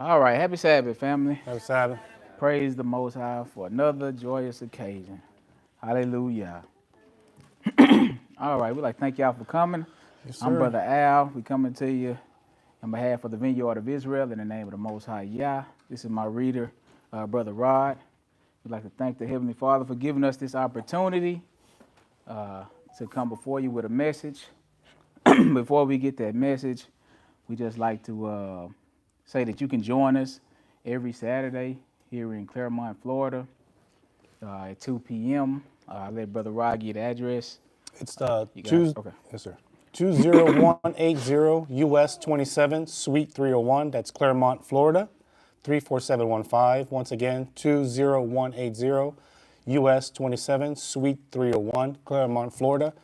All right, happy Sabbath, family. Happy Sabbath. Praise the Most High for another joyous occasion. Hallelujah. All right, we'd like to thank y'all for coming. Yes, I'm sir. Brother Al. We coming to you on behalf of the Vineyard of Israel in the name of the Most High Yah. This is my reader, Brother Rod. We'd like to thank the Heavenly Father for giving us this opportunity to come before you with a message. Before we get that message, we just like to say that you can join us every Saturday here in Claremont, Florida at 2 p.m. I'll let Brother Rod get the address. It's the You got it? two. Okay. Yes, sir. 20180 US 27 Suite 301. That's Claremont, Florida. 34715. Once again, 20180 US 27 Suite 301, Claremont, Florida.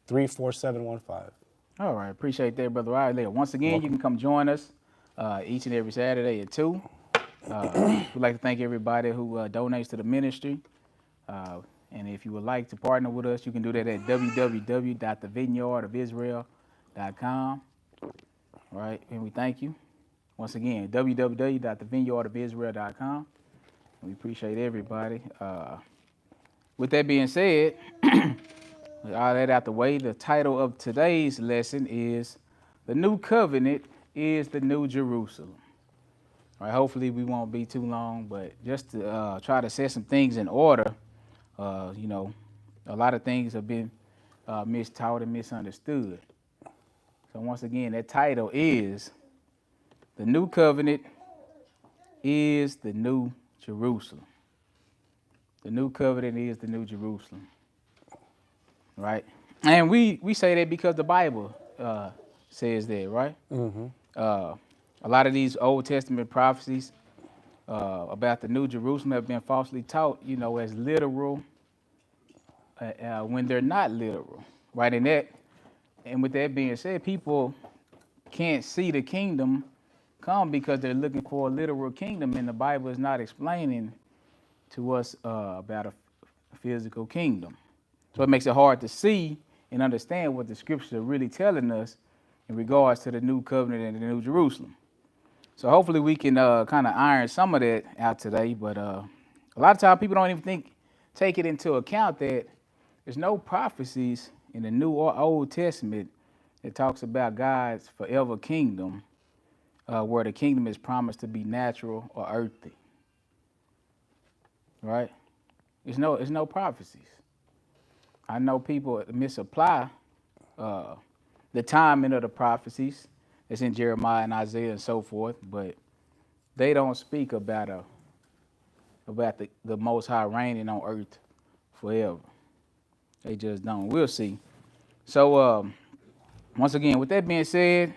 34715. All right. Appreciate that, Brother Rod. Later. Once again, you can come join us each and every Saturday at 2. We'd like to thank everybody who donates to the ministry. And if you would like to partner with us, you can do that at www.thevineyardofisrael.com. All right, and we thank you. Once again, www.thevineyardofisrael.com. We appreciate everybody. With that being said, with all that out the way, the title of today's lesson is The New Covenant is the New Jerusalem. All right, hopefully we won't be too long, but just to try to set some things in order. A lot of things have been mistaught and misunderstood. So once again, that title is The New Covenant is the New Jerusalem. The New Covenant is the New Jerusalem. Right? And we say that because the Bible says that, right? Mm-hmm. A lot of these Old Testament prophecies about the New Jerusalem have been falsely taught, as literal when they're not literal, right? And with that being said, people can't see the kingdom come because they're looking for a literal kingdom, and the Bible is not explaining to us about a physical kingdom. So it makes it hard to see and understand what the scriptures are really telling us in regards to the new covenant and the new Jerusalem. So hopefully we can kind of iron some of that out today. But a lot of times people don't even take it into account that there's no prophecies in the New or Old Testament that talks about God's forever kingdom, where the kingdom is promised to be natural or earthly. Right? There's no prophecies. I know people misapply the timing of the prophecies that's in Jeremiah and Isaiah and so forth, but they don't speak about the Most High reigning on earth forever. They just don't. We'll see. So once again, with that being said,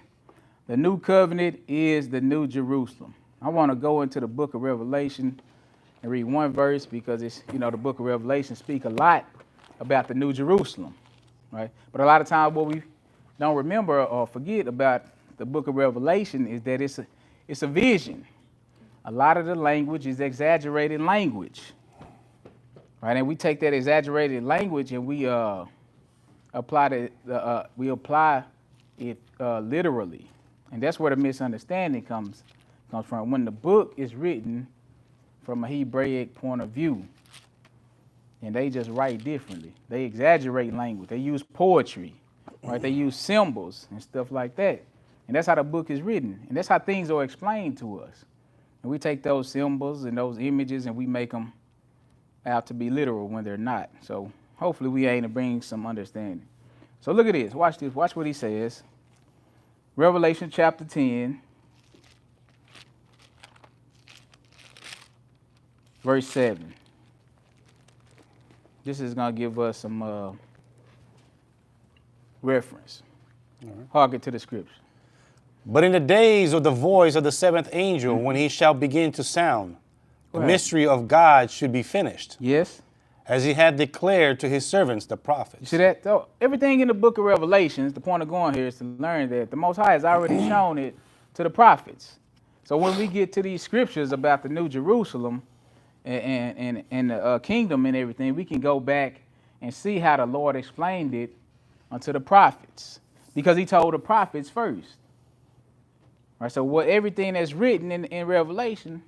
the new covenant is the new Jerusalem. I want to go into the book of Revelation and read one verse because it's, the book of Revelation speak a lot about the new Jerusalem, right? But a lot of times what we don't remember or forget about the book of Revelation is that it's a vision. A lot of the language is exaggerated language, right? And we take that exaggerated language and we apply it literally, and that's where the misunderstanding comes from. When the book is written from a Hebraic point of view, and they just write differently. They exaggerate language. They use poetry, right? They use symbols and stuff like that. And that's how the book is written. And that's how things are explained to us. And we take those symbols and those images and we make them out to be literal when they're not. So hopefully we aim to bring some understanding. So look at this. Watch this. Watch what he says. Revelation chapter 10, verse 7. This is going to give us some reference. Right. Hearken to the scripture. But in the days of the voice of the seventh angel, when he shall begin to sound, the mystery of God should be finished. Yes. As he had declared to his servants, the prophets. You see that? So everything in the book of Revelations, the point of going here is to learn that the Most High has already shown it to the prophets. So when we get to these scriptures about the New Jerusalem and the kingdom and everything, we can go back and see how the Lord explained it unto the prophets, because he told the prophets first. Right. So what everything that's written in Revelation,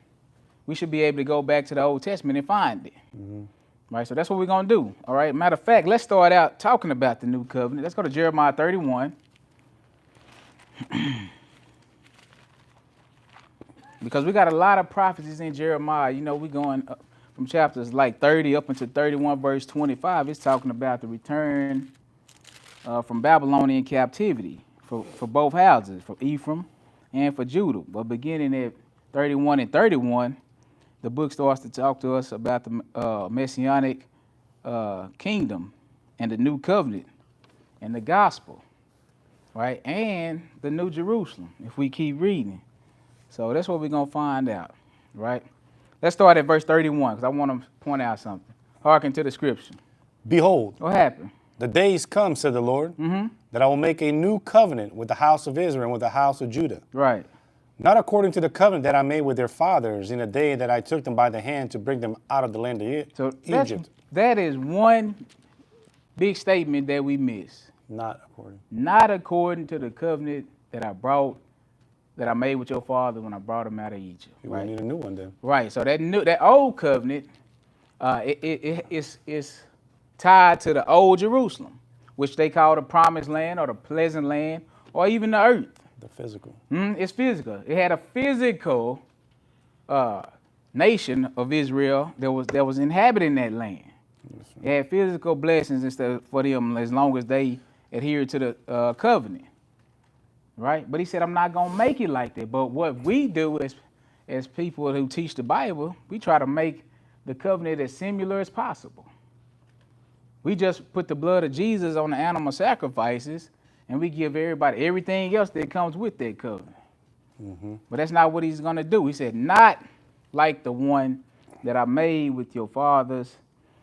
we should be able to go back to the Old Testament and find it. Right. So that's what we're gonna do. All right. Matter of fact, let's start out talking about the new covenant. Let's go to Jeremiah 31. Because we got a lot of prophecies in Jeremiah. You know, we're going up from chapters like 30 up into 31, verse 25. It's talking about the return from Babylonian captivity for both houses, for Ephraim and for Judah. But beginning at 31 and 31, the book starts to talk to us about the messianic kingdom and the new covenant and the gospel, right? And the new Jerusalem, if we keep reading. So that's what we're going to find out, right? Let's start at verse 31 because I want to point out something. Hearken to the scripture. Behold, What happened? the days come, said the Lord, that I will make a new covenant with the house of Israel and with the house of Judah. Right. Not according to the covenant that I made with their fathers in the day that I took them by the hand to bring them out of the land of So Egypt. that is one big statement that we miss. Not according. Not according to the covenant that I made with your father when I brought him out of Egypt. You will need a new one then. Right. So that old covenant, it's tied to the old Jerusalem, which they call the promised land or the pleasant land or even the earth. The physical. It's physical. It had a physical nation of Israel that was inhabiting that land. It had physical blessings instead for them as long as they adhered to the covenant. Right? But he said, I'm not going to make it like that. But what we do as people who teach the Bible, we try to make the covenant as similar as possible. We just put the blood of Jesus on the animal sacrifices, and we give everybody everything else that comes with that covenant. But that's not what he's going to do. He said, not like the one that I made with your fathers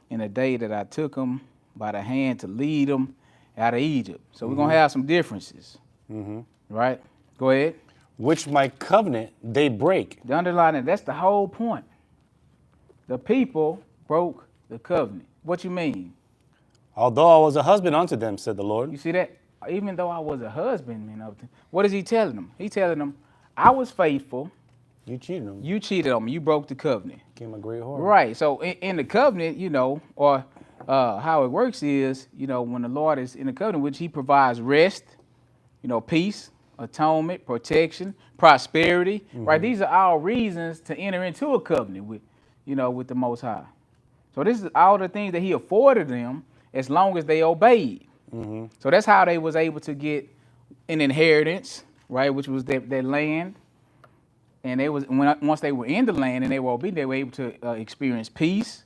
in the day that I took them by the hand to lead them out of Egypt. So we're going to have some differences. Right? Go ahead. Which my covenant they break. The underlining, that's the whole point. The people broke the covenant. What you mean? Although I was a husband unto them, said the Lord. You see that? Even though I was a husbandman of them, what is he telling them? He's telling them, I was faithful. You cheated on me. You cheated on me. You broke the covenant. Became a great whore. Right. So in the covenant, you know, or how it works is, you know, when the Lord is in the covenant, which he provides rest, you know, peace, atonement, protection, prosperity, right? These are all reasons to enter into a covenant with, you know, with the Most High. So this is all the things that he afforded them as long as they obeyed. So that's how they was able to get an inheritance, right? Which was their land. And they was once they were in the land and they were obedient, they were able to experience peace,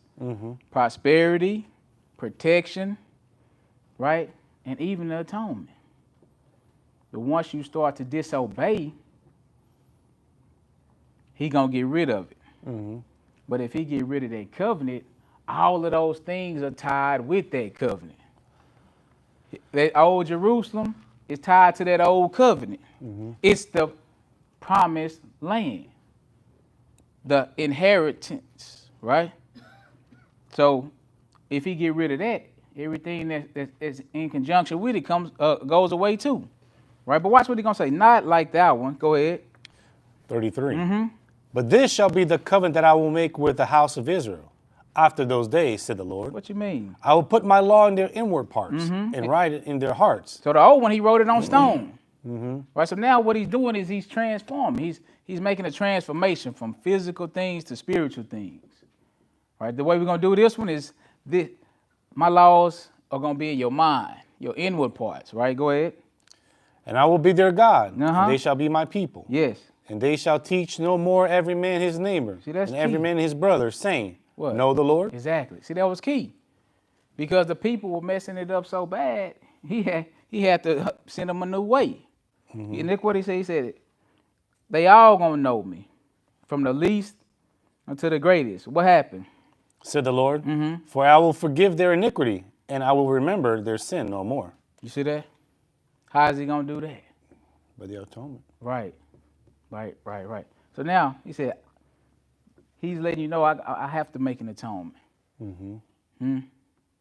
prosperity, protection, right? And even the atonement. But once you start to disobey, he gonna get rid of it. But if he get rid of that covenant, all of those things are tied with that covenant. That old Jerusalem is tied to that old covenant. It's the promised land, the inheritance, right? So if he get rid of that, everything that's in conjunction with it goes away too. Right, but watch what he's going to say. Not like that one. Go ahead. 33. But this shall be the covenant that I will make with the house of Israel after those days, said the Lord. What you mean? I will put my law in their inward parts and write it in their hearts. So the old one, he wrote it on stone. Right, so now what he's doing is he's transforming. He's making a transformation from physical things to spiritual things. Right, the way we're going to do this one is this. My laws are going to be in your mind, your inward parts. Right, go ahead. And I will be their God, and they shall be my people. Yes. And they shall teach no more every man his neighbor, See, that's and every key. man his brother, saying, What? Know the Lord. Exactly. See, that was key. Because the people were messing it up so bad, he had to send them a new way. And look what he said. He said, they all gonna know me, from the least unto the greatest. What happened? Said the Lord, for I will forgive their iniquity, and I will remember their sin no more. You see that? How is he gonna do that? By the atonement. Right. So now he said, he's letting you know I have to make an atonement.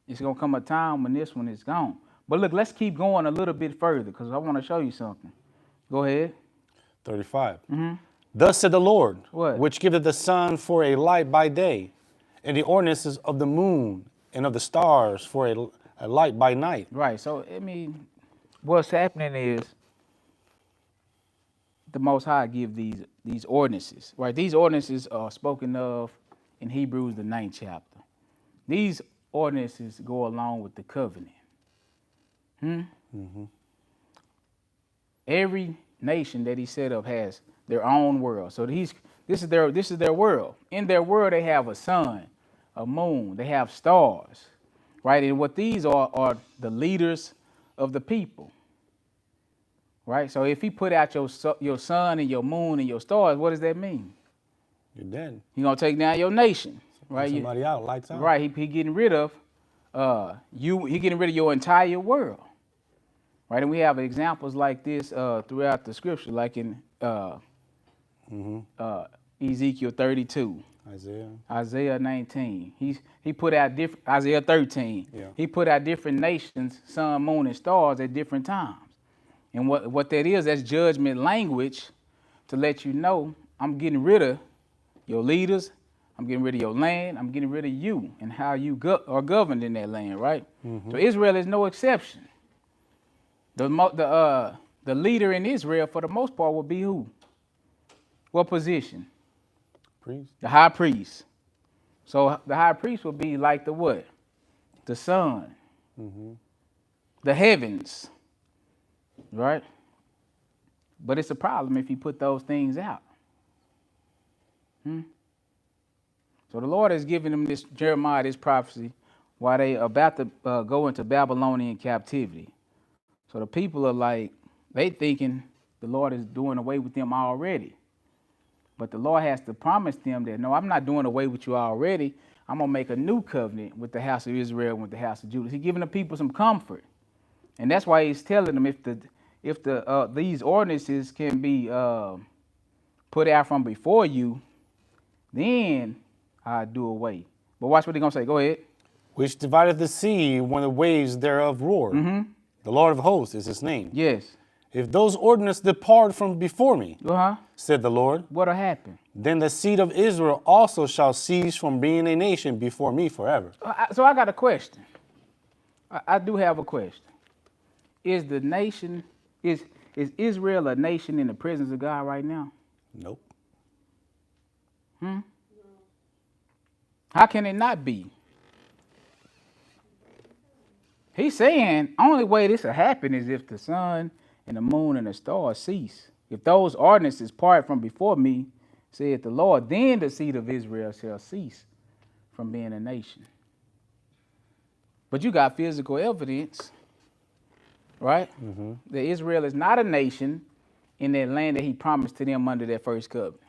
It's gonna come a time when this one is gone. But look, let's keep going a little bit further because I want to show you something. Go ahead. 35. Thus said the Lord, What? which giveth the sun for a light by day, and the ordinances of the moon and of the stars for a light by night. Right. So I mean, what's happening is the Most High give these ordinances. Right. These ordinances are spoken of in Hebrews the 9th chapter. These ordinances go along with the covenant. Every nation that he set up has their own world. So this is their world. In their world, they have a sun, a moon, they have stars, right? And what these are the leaders of the people, right? So if he put out your sun and your moon and your stars, what does that mean? You're dead. He's gonna take down your nation, right? Somebody out, lights out. Right. He getting rid of you. He getting rid of your entire world. Right, and we have examples like this throughout the scripture, like in Ezekiel 32, Isaiah 19. He put out different Isaiah 13. Yeah. He put out different nations, sun, moon, and stars at different times. And what that is, that's judgment language to let you know I'm getting rid of your leaders, I'm getting rid of your land, I'm getting rid of you and how you are governed in that land, right? So Israel is no exception. The leader in Israel, for the most part, will be who? What position? Priest. The high priest. So the high priest will be like the what? The sun. The heavens. Right? But it's a problem if you put those things out. So the Lord has given them Jeremiah this prophecy while they about to go into Babylonian captivity. So the people are like, they thinking the Lord is doing away with them already. But the Lord has to promise them that, no, I'm not doing away with you already. I'm going to make a new covenant with the house of Israel and with the house of Judah. He's giving the people some comfort. And that's why he's telling them if these ordinances can be put out from before you, then I'll do away. But watch what he's going to say. Go ahead. Which divideth the sea when the waves thereof roar. The Lord of hosts is his name. Yes. If those ordinances depart from before me, said the Lord, what'll happen? Then the seed of Israel also shall cease from being a nation before me forever. So I got a question. I do have a question. Is Israel a nation in the presence of God right now? Nope. How can it not be? He's saying only way this will happen is if the sun and the moon and the stars cease. If those ordinances part from before me, said the Lord, then the seed of Israel shall cease from being a nation. But you got physical evidence, right? That Israel is not a nation in that land that he promised to them under that first covenant.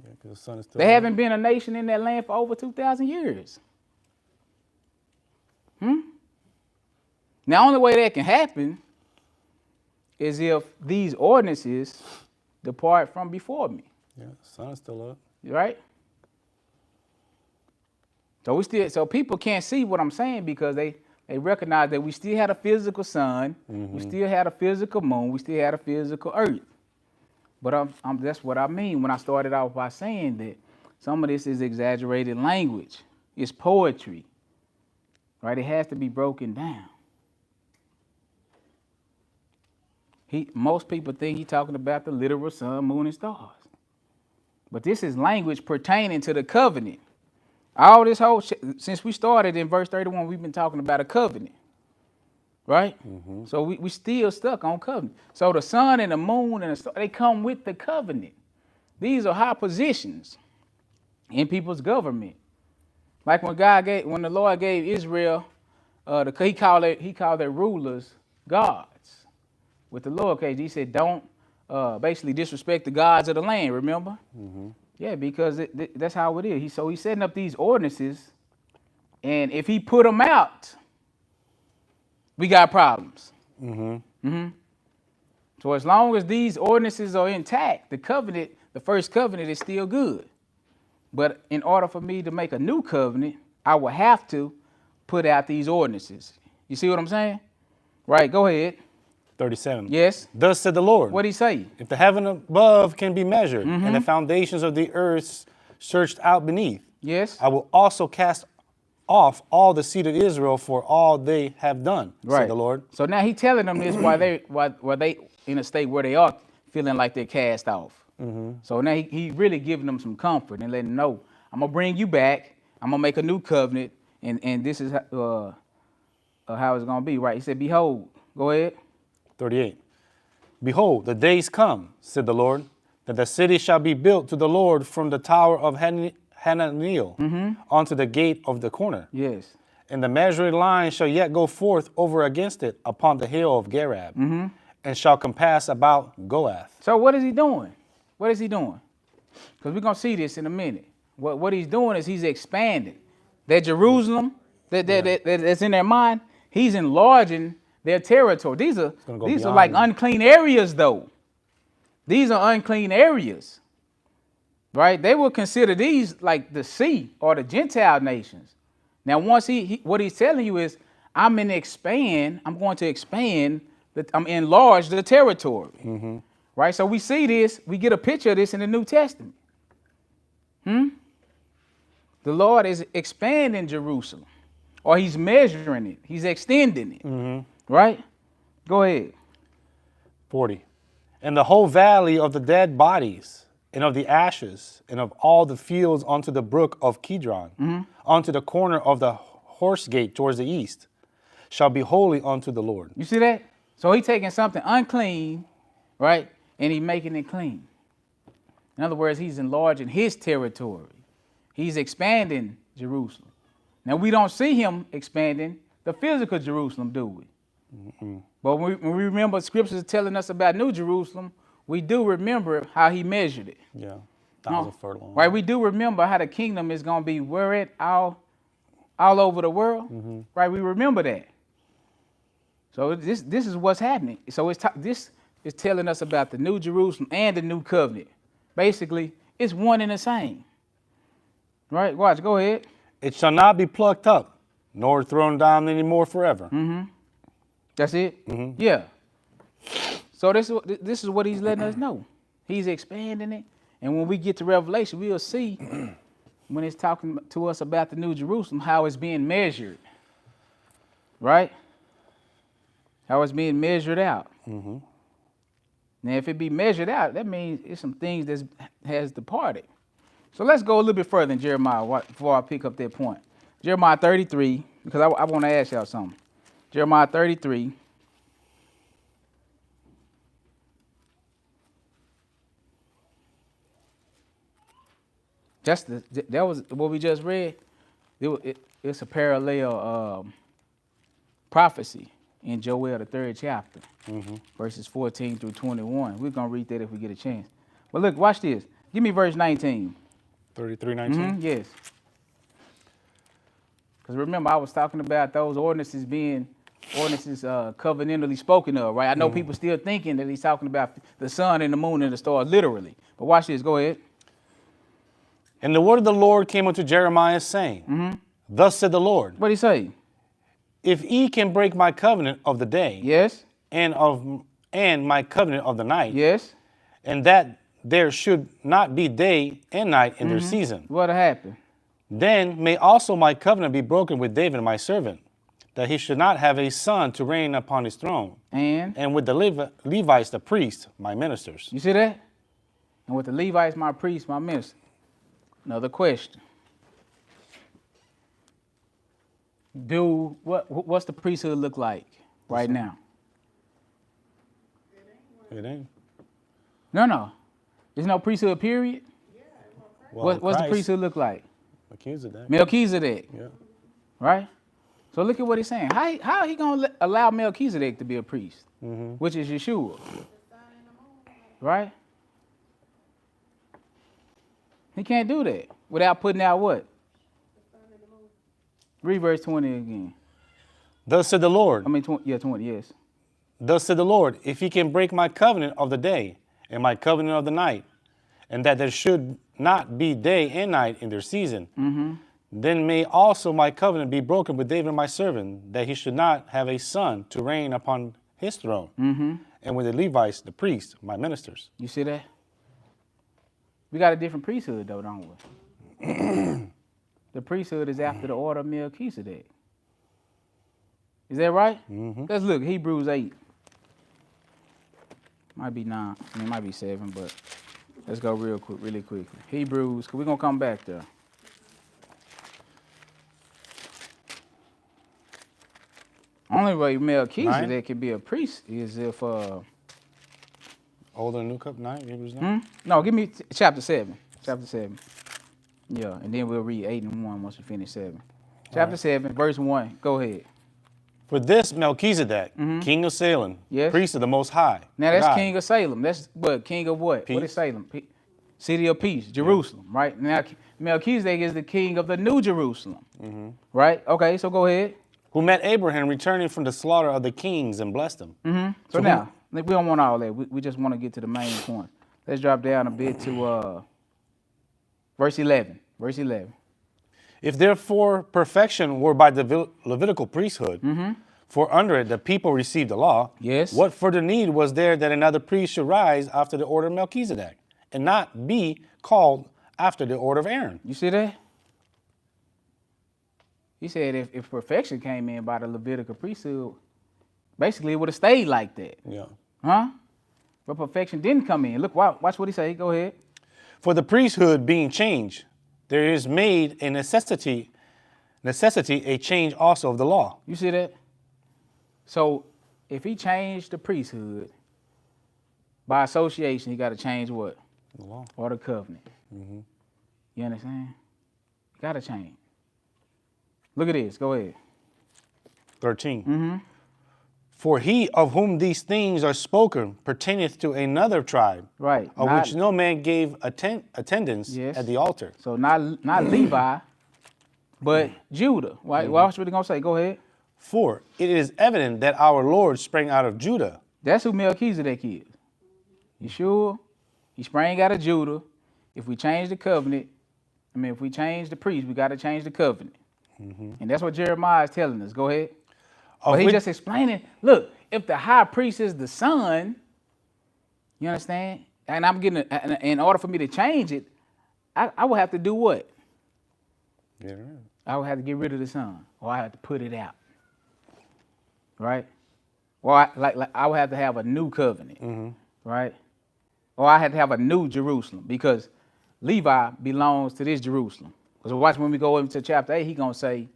Yeah, 'cause the sun is still They haven't been a nation in that land for over 2,000 years. Now, the only way that can happen is if these ordinances depart from before me. Yeah, the sun is still up. Right? So people can't see what I'm saying because they recognize that we still had a physical sun, we still had a physical moon, we still had a physical earth. But that's what I mean when I started out by saying that some of this is exaggerated language. It's poetry. Right? It has to be broken down. Most people think he's talking about the literal sun, moon, and stars. But this is language pertaining to the covenant. All this since we started in verse 31, we've been talking about a covenant. Right? So we still stuck on covenant. So the sun and the moon and the stars, they come with the covenant. These are high positions in people's government. Like when the Lord gave Israel, he called their rulers gods. With the lowercase, he said, don't basically disrespect the gods of the land, remember? Yeah, because that's how it is. So he's setting up these ordinances, and if he put them out, we got problems. So as long as these ordinances are intact, the first covenant is still good. But in order for me to make a new covenant, I will have to put out these ordinances. You see what I'm saying? Right, go ahead. 37. Yes. Thus said the Lord, What'd he say? if the heaven above can be measured, and the foundations of the earth searched out beneath, Yes. I will also cast off all the seed of Israel for all they have done, said the Lord. So now he telling them this while they in a state where they are feeling like they're cast off. So now he really giving them some comfort and letting them know, I'm gonna bring you back. I'm gonna make a new covenant, and this is how it's gonna be. Right? He said, behold, go ahead. 38. Behold, the days come, said the Lord, that the city shall be built to the Lord from the tower of Hananiel unto the gate of the corner. Yes. And the measuring line shall yet go forth over against it upon the hill of Garab, and shall compass about Goath. So what is he doing? What is he doing? Because we're gonna see this in a minute. What he's doing is he's expanding. That Jerusalem that's in their mind, he's enlarging their territory. These are like unclean areas, though. These are unclean areas, right? They will consider these like the sea or the Gentile nations. Now, once what he's telling you is, I'm going to expand I'm enlarge the territory, right? So we see this, we get a picture of this in the New Testament. The Lord is expanding Jerusalem, or he's measuring it. He's extending it, right? Go ahead. 40. And the whole valley of the dead bodies, and of the ashes, and of all the fields unto the brook of Kidron, unto the corner of the horse gate towards the east, shall be holy unto the Lord. You see that? So he's taking something unclean, right, and he's making it clean. In other words, he's enlarging his territory. He's expanding Jerusalem. Now, we don't see him expanding the physical Jerusalem, do we? But when we remember scriptures telling us about New Jerusalem, we do remember how he measured it. Yeah, 1,000 furlongs. Right, we do remember how the kingdom is going to be where it all over the world. Right, we remember that. So this is what's happening. So this is telling us about the New Jerusalem and the New Covenant. Basically, it's one and the same. Right, watch, go ahead. It shall not be plucked up, nor thrown down any more forever. That's it? Yeah. So this is what he's letting us know. He's expanding it. And when we get to Revelation, we'll see when it's talking to us about the New Jerusalem, how it's being measured. Right? How it's being measured out. Now, if it be measured out, that means it's some things that has departed. So let's go a little bit further in Jeremiah before I pick up that point. Jeremiah 33, because I want to ask y'all something. Jeremiah 33. That was what we just read. It's a parallel prophecy in Joel, the 3rd chapter, verses 14 through 21. We're going to read that if we get a chance. But look, watch this. Give me verse 19. 33:19? Yes. Because remember, I was talking about those ordinances covenantally spoken of, right? I know people still thinking that he's talking about the sun and the moon and the stars literally. But watch this. Go ahead. And the word of the Lord came unto Jeremiah, saying, Thus said the Lord, What'd he say? if ye can break my covenant of the day, Yes. and my covenant of the night, Yes. and that there should not be day and night in their season, What'll happen? then may also my covenant be broken with David my servant, that he should not have a son to reign upon his throne, And with the Levites the priests, my ministers. you see that? And with the Levites, my priests, my ministers. Another question. What's the priesthood look like right now? It ain't. No. There's no priesthood, period. Well, What's the priesthood look like? Melchizedek. Melchizedek. Yeah. Right? So look at what he's saying. How he going to allow Melchizedek to be a priest, which is Yeshua? Right? He can't do that without putting out what? Read verse 20 again. Thus said the Lord. 20, yes. Thus said the Lord, if he can break my covenant of the day and my covenant of the night, and that there should not be day and night in their season, then may also my covenant be broken with David my servant, that he should not have a son to reign upon his throne. And with the Levites, the priests, my ministers. You see that? We got a different priesthood, though, don't we? The priesthood is after the order of Melchizedek. Is that right? Let's look, Hebrews 8. Might be 9, I mean, it might be 7, but let's go really quickly. Hebrews, because we're going to come back there. Only way Melchizedek can be a priest is if, Old and New Cup 9, Hebrews 9? no, give me chapter 7. Chapter 7. Yeah, and then we'll read 8 and 1 once we finish 7. Chapter 7, verse 1. Go ahead. For this Melchizedek, king of Salem, Yes. priest of the Most High. Now that's God. king of Salem. That's what? King of what? What is Peace. Salem? City of peace, Jerusalem, right? Now Melchizedek is the king of the New Jerusalem, right? Okay, so go ahead. Who met Abraham returning from the slaughter of the kings and blessed him. So now, we don't want all that. We just want to get to the main point. Let's drop down a bit to verse 11. Verse 11. If therefore perfection were by the Levitical priesthood, for under it the people received the law, Yes. what further need was there that another priest should rise after the order of Melchizedek, and not be called after the order of Aaron? You see that? He said if perfection came in by the Levitical priesthood, basically it would have stayed like that. Yeah. Huh? But perfection didn't come in. Look, watch what he say. Go ahead. For the priesthood being changed, there is made a necessity a change also of the law. You see that? So if he changed the priesthood, by association, he got to change what? The law. Or the covenant. You understand? Got to change. Look at this. Go ahead. 13. For he of whom these things are spoken pertaineth to another tribe, Right. of which no man gave attendance Yes. at the altar. So not Levi, but Judah. Right? Watch what he going to say. Go ahead. For it is evident that our Lord sprang out of Judah. That's who Melchizedek is. You sure? He sprang out of Judah. If we change the covenant, if we change the priest, we got to change the covenant. And that's what Jeremiah is telling us. Go ahead. But he's just explaining, look, if the high priest is the son, you understand? And I'm getting, in order for me to change it, I would have to do what? I would have to get rid of the son, or I have to put it out. Right? Or I would have to have a new covenant, right? Or I had to have a new Jerusalem, because Levi belongs to this Jerusalem. Because watch when we go into chapter 8, he's going to say,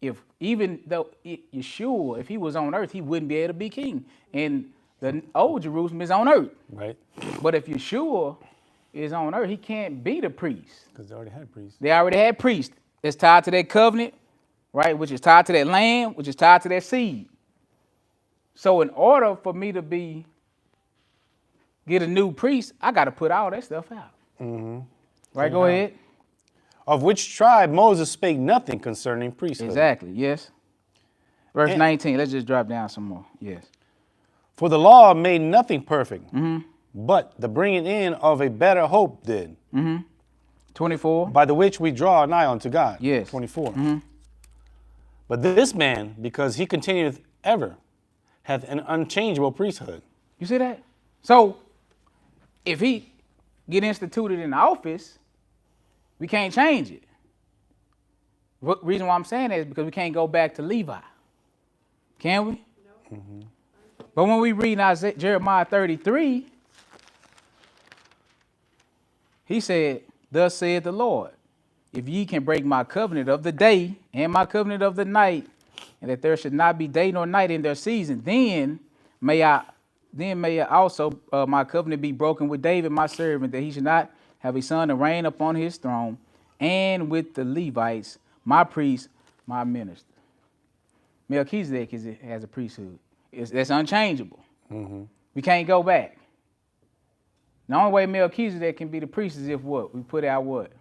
if even though Yeshua, if he was on earth, he wouldn't be able to be king. And the old Jerusalem is on earth. Right? But if Yeshua is on earth, he can't be the priest. Because they already had priests. They already had priests. It's tied to that covenant, right? Which is tied to that land, which is tied to that seed. So in order for me to get a new priest, I got to put all that stuff out. Right, go ahead. Of which tribe Moses spake nothing concerning priesthood. Exactly, yes. Verse And- 19, let's just drop down some more. Yes. For the law made nothing perfect, but the bringing in of a better hope did, 24. by the which we draw nigh unto God. Yes. 24. But this man, because he continueth ever, hath an unchangeable priesthood. You see that? So if he get instituted in office, we can't change it. Reason why I'm saying that is because we can't go back to Levi. Can we? No. But when we read Jeremiah 33, he said, thus saith the Lord, if ye can break my covenant of the day and my covenant of the night, and that there should not be day nor night in their season, then may also my covenant be broken with David my servant, that he should not have a son to reign upon his throne, and with the Levites, my priests, my minister. Melchizedek has a priesthood. That's unchangeable. We can't go back. The only way Melchizedek can be the priest is if what? We put out what?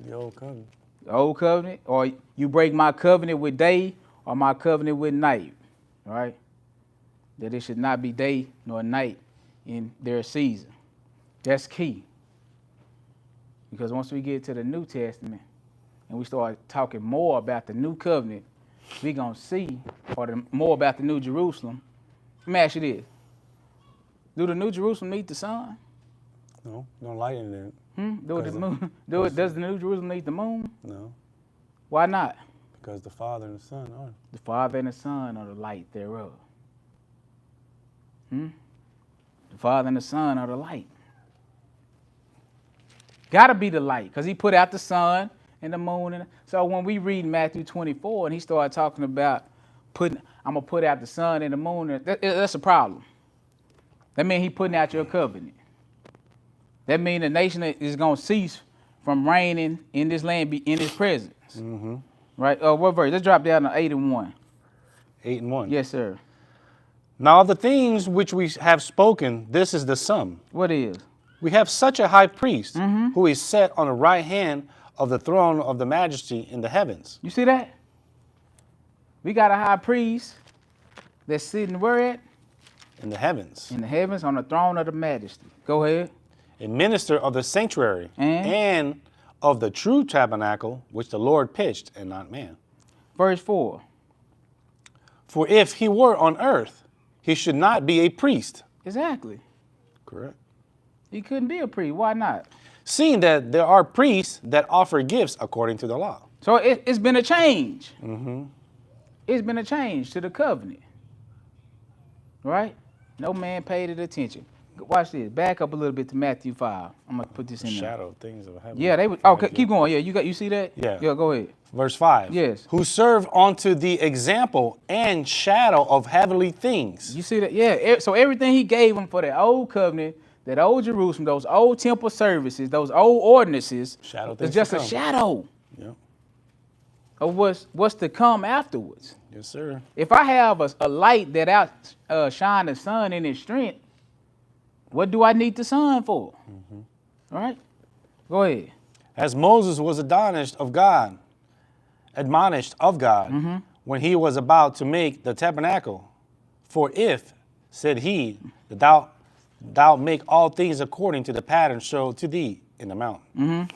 The old covenant. The old covenant, or you break my covenant with day or my covenant with night, right? That it should not be day nor night in their season. That's key. Because once we get to the New Testament and we start talking more about the new covenant, we're going to see, more about the New Jerusalem, Let me ask you this. Do the New Jerusalem need the sun? No, no light in it. Does the New Jerusalem need the moon? No, Why not? because the Father and the Son are. The Father and the Son are the light thereof. The Father and the Son are the light. Gotta be the light, because he put out the sun and the moon. So when we read Matthew 24 and he started talking about I'm gonna put out the sun and the moon, that's a problem. That means he putting out your covenant. That means the nation is gonna cease from reigning in this land, be in his presence. Mm-hmm. Right? What verse? Let's drop down to 8 and 1. 8 and 1. Yes, sir. Now the things which we have spoken, this is the sum. What is? We have such a high priest who is set on the right hand of the throne of the majesty in the heavens. You see that? We got a high priest that's sitting where at? In the heavens. In the heavens on the throne of the majesty. Go ahead. A minister of the sanctuary and of the true tabernacle which the Lord pitched and not man. Verse 4. For if he were on earth, he should not be a priest. Exactly. Correct. He couldn't be a priest. Why not? Seeing that there are priests that offer gifts according to the law. So it's been a change. It's been a change to the covenant. Right? No man paid it attention. Watch this. Back up a little bit to Matthew 5. I'm going to put this in there. Shadow of things of heaven. Yeah, they would. Okay, keep going. Yeah, you see that? Yeah. Yeah, go ahead. Verse 5. Yes. Who serve unto the example and shadow of heavenly things. You see that? Yeah. So everything he gave them for the old covenant, that old Jerusalem, those old temple services, those old ordinances, it's just a shadow Yep. of what's to come afterwards. Yes, sir. If I have a light that outshine the sun in its strength, what do I need the sun for? All right? Go ahead. As Moses was admonished of God when he was about to make the tabernacle. For if, said he, that thou make all things according to the pattern showed to thee in the mountain.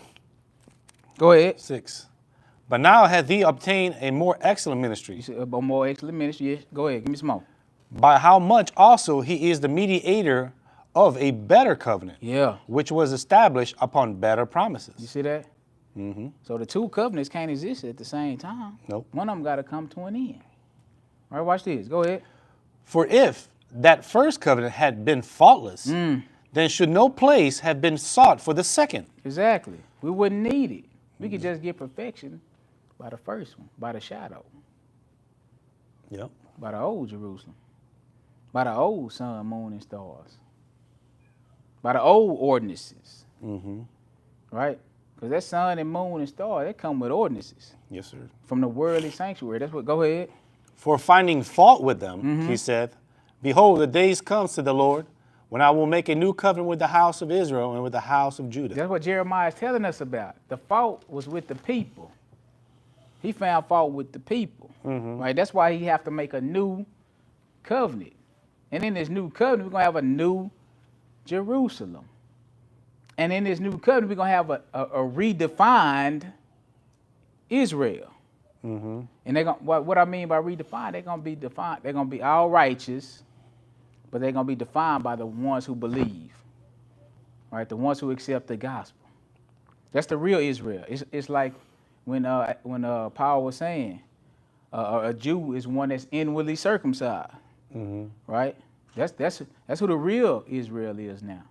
Go ahead. 6. But now hath he obtained a more excellent ministry. You said a more excellent ministry. Yes. Go ahead. Give me some more. By how much also he is the mediator of a better covenant. Yeah. Which was established upon better promises. You see that? So the two covenants can't exist at the same time. Nope. One of them got to come to an end. All right, watch this. Go ahead. For if that first covenant had been faultless, then should no place have been sought for the second. Exactly. We wouldn't need it. We could just get perfection by the first one, by the shadow, Yep. by the old Jerusalem, by the old sun, moon, and stars, by the old ordinances. Right? Because that sun and moon and stars, they come with ordinances Yes, sir. from the worldly sanctuary. That's what, go ahead. For finding fault with them, he saith, Behold, the days comes to the Lord, when I will make a new covenant with the house of Israel and with the house of Judah. That's what Jeremiah is telling us about. The fault was with the people. He found fault with the people. Right? That's why he have to make a new covenant. And in this new covenant, we're going to have a new Jerusalem. And in this new covenant, we're going to have a redefined Israel. And they're going what I mean by redefined, they're going to be defined. They're going to be all righteous, but they're going to be defined by the ones who believe. Right? The ones who accept the gospel. That's the real Israel. It's like when Paul was saying, a Jew is one that's inwardly circumcised. Right? That's who the real Israel is now.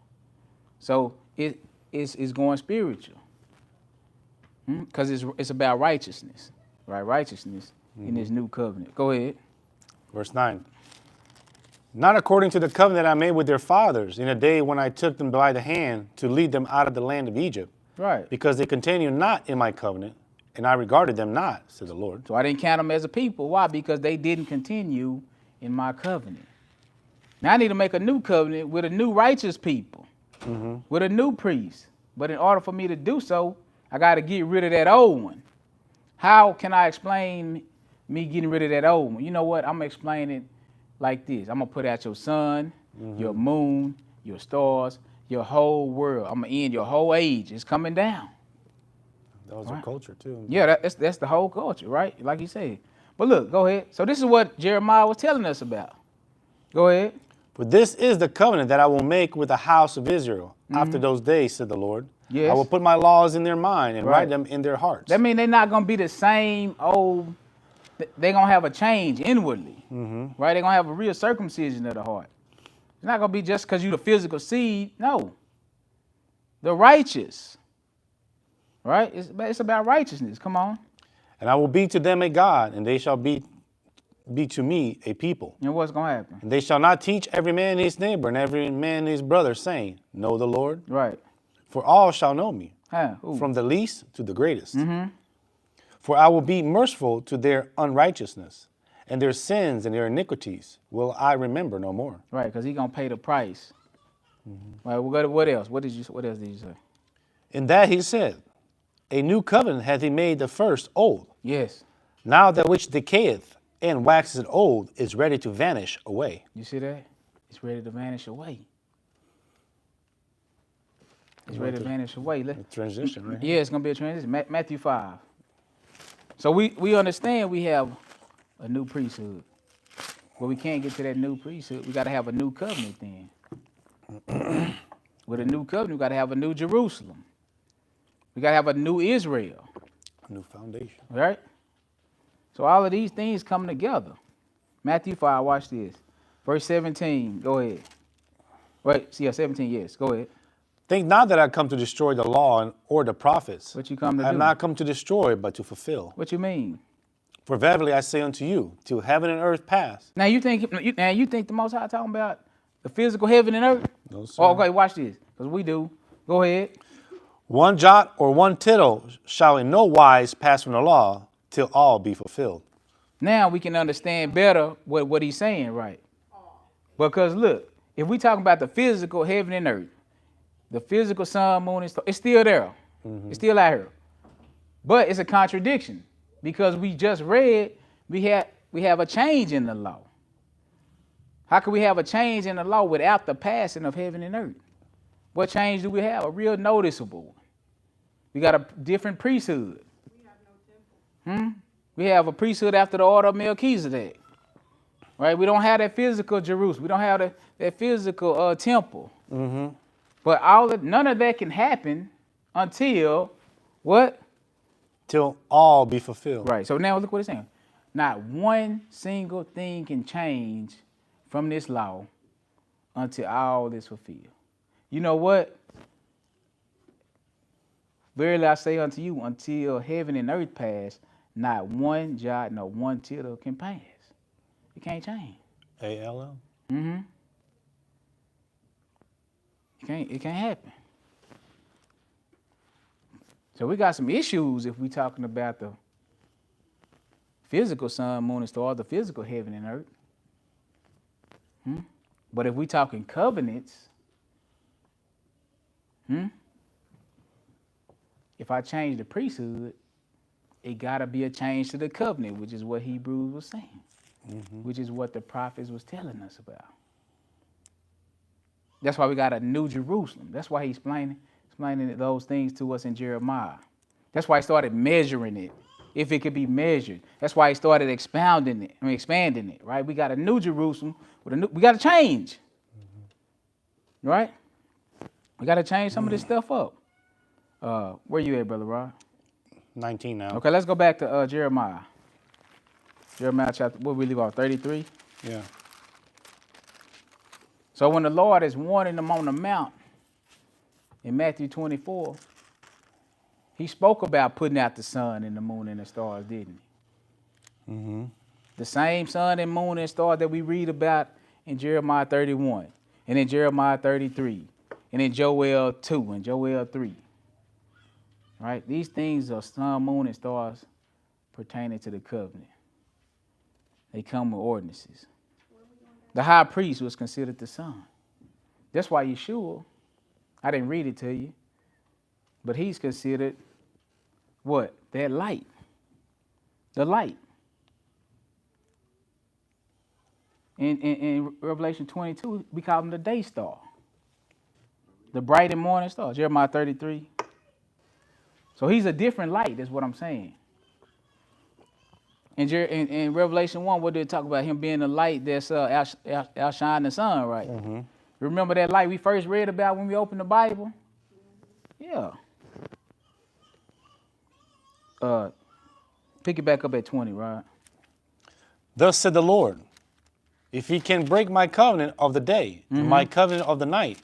So it's going spiritual. Because it's about righteousness. Right? Righteousness in this new covenant. Go ahead. Verse 9. Not according to the covenant I made with their fathers in a day when I took them by the hand to lead them out of the land of Egypt. Right. Because they continued not in my covenant, and I regarded them not, said the Lord. So I didn't count them as a people. Why? Because they didn't continue in my covenant. Now I need to make a new covenant with a new righteous people, with a new priest. But in order for me to do so, I got to get rid of that old one. How can I explain me getting rid of that old one? You know what? I'm going to explain it like this. I'm going to put out your sun, your moon, your stars, your whole world. I'm going to end your whole age. It's coming down. That was a culture too. Yeah, that's the whole culture, right? Like you said. But look, go ahead. So this is what Jeremiah was telling us about. Go ahead. For this is the covenant that I will make with the house of Israel after those days, said the Lord. Yes. I will put my laws in their mind and Right. write them in their hearts. That means they're not going to be the same old. They're going to have a change inwardly. Right? They're going to have a real circumcision of the heart. It's not going to be just because you're the physical seed. No. The righteous. Right? It's about righteousness. Come on. And I will be to them a God, and they shall be to me a people. And what's going to happen? And they shall not teach every man his neighbor and every man his brother, saying, Know the Lord. Right. For all shall know me, Huh, who? from the least to the greatest. For I will be merciful to their unrighteousness, and their sins and their iniquities will I remember no more. Right, because he's going to pay the price. Right, what else? What else did you say? In that he said, A new covenant hath he made the first old. Yes. Now that which decayeth and waxeth old is ready to vanish away. You see that? It's ready to vanish away. It's ready to vanish away. Transition, right? Yeah, it's going to be a transition. Matthew 5. So we understand we have a new priesthood. But we can't get to that new priesthood. We got to have a new covenant then. With a new covenant, we got to have a new Jerusalem. We got to have a new Israel. A new foundation. Right? So all of these things come together. Matthew 5, watch this. Verse 17, go ahead. Wait, yeah, 17, yes, go ahead. Think not that I come to destroy the law or the prophets. What you come to I have do? not come to destroy, but to fulfill. What you mean? For verily I say unto you, till heaven and earth pass. Now you think the Most High talking about the physical heaven and earth? No, sir. Oh, okay, watch this, because we do. Go ahead. One jot or one tittle shall in no wise pass from the law till all be fulfilled. Now we can understand better what he's saying, right? Because look, if we talking about the physical heaven and earth, the physical sun, moon, and stars, it's still there. It's still out here. But it's a contradiction because we just read we have a change in the law. How can we have a change in the law without the passing of heaven and earth? What change do we have? A real noticeable one. We got a different priesthood. We have no temple. We have a priesthood after the order of Melchizedek. Right? We don't have that physical Jerusalem. We don't have that physical temple. But none of that can happen until what? Till all be fulfilled. Right. So now look what it's saying. Not one single thing can change from this law until all is fulfilled. You know what? Verily I say unto you, until heaven and earth pass, not one jot, nor one tittle can pass. It can't change. A-L-L? It can't happen. So we got some issues if we talking about the physical sun, moon, and stars, the physical heaven and earth. But if we talking covenants, if I change the priesthood, it gotta be a change to the covenant, which is what Hebrews was saying, which is what the prophets was telling us about. That's why we got a new Jerusalem. That's why he's explaining those things to us in Jeremiah. That's why he started measuring it, if it could be measured. That's why he started expanding it, right? We got a new Jerusalem we got to change, right? We got to change some of this stuff up. Where you at, Brother Rod? 19 now. Okay, let's go back to Jeremiah. Jeremiah chapter, what we leave off, 33? Yeah. So when the Lord is warning them on the mount in Matthew 24, he spoke about putting out the sun and the moon and the stars, didn't he? The same sun and moon and stars that we read about in Jeremiah 31 and in Jeremiah 33 and in Joel 2 and Joel 3. Right? These things are sun, moon, and stars pertaining to the covenant. They come with ordinances. The high priest was considered the son. That's why Yeshua, I didn't read it to you, but he's considered what? That light. The light. In Revelation 22, we call him the day star. The bright and morning star. Jeremiah 33. So he's a different light, is what I'm saying. In Revelation 1, what did it talk about? Him being the light that's outshine the sun, right? Mm-hmm. Remember that light we first read about when we opened the Bible? Yeah. Pick it back up at 20, right? Thus said the Lord, if he can break my covenant of the day and my covenant of the night,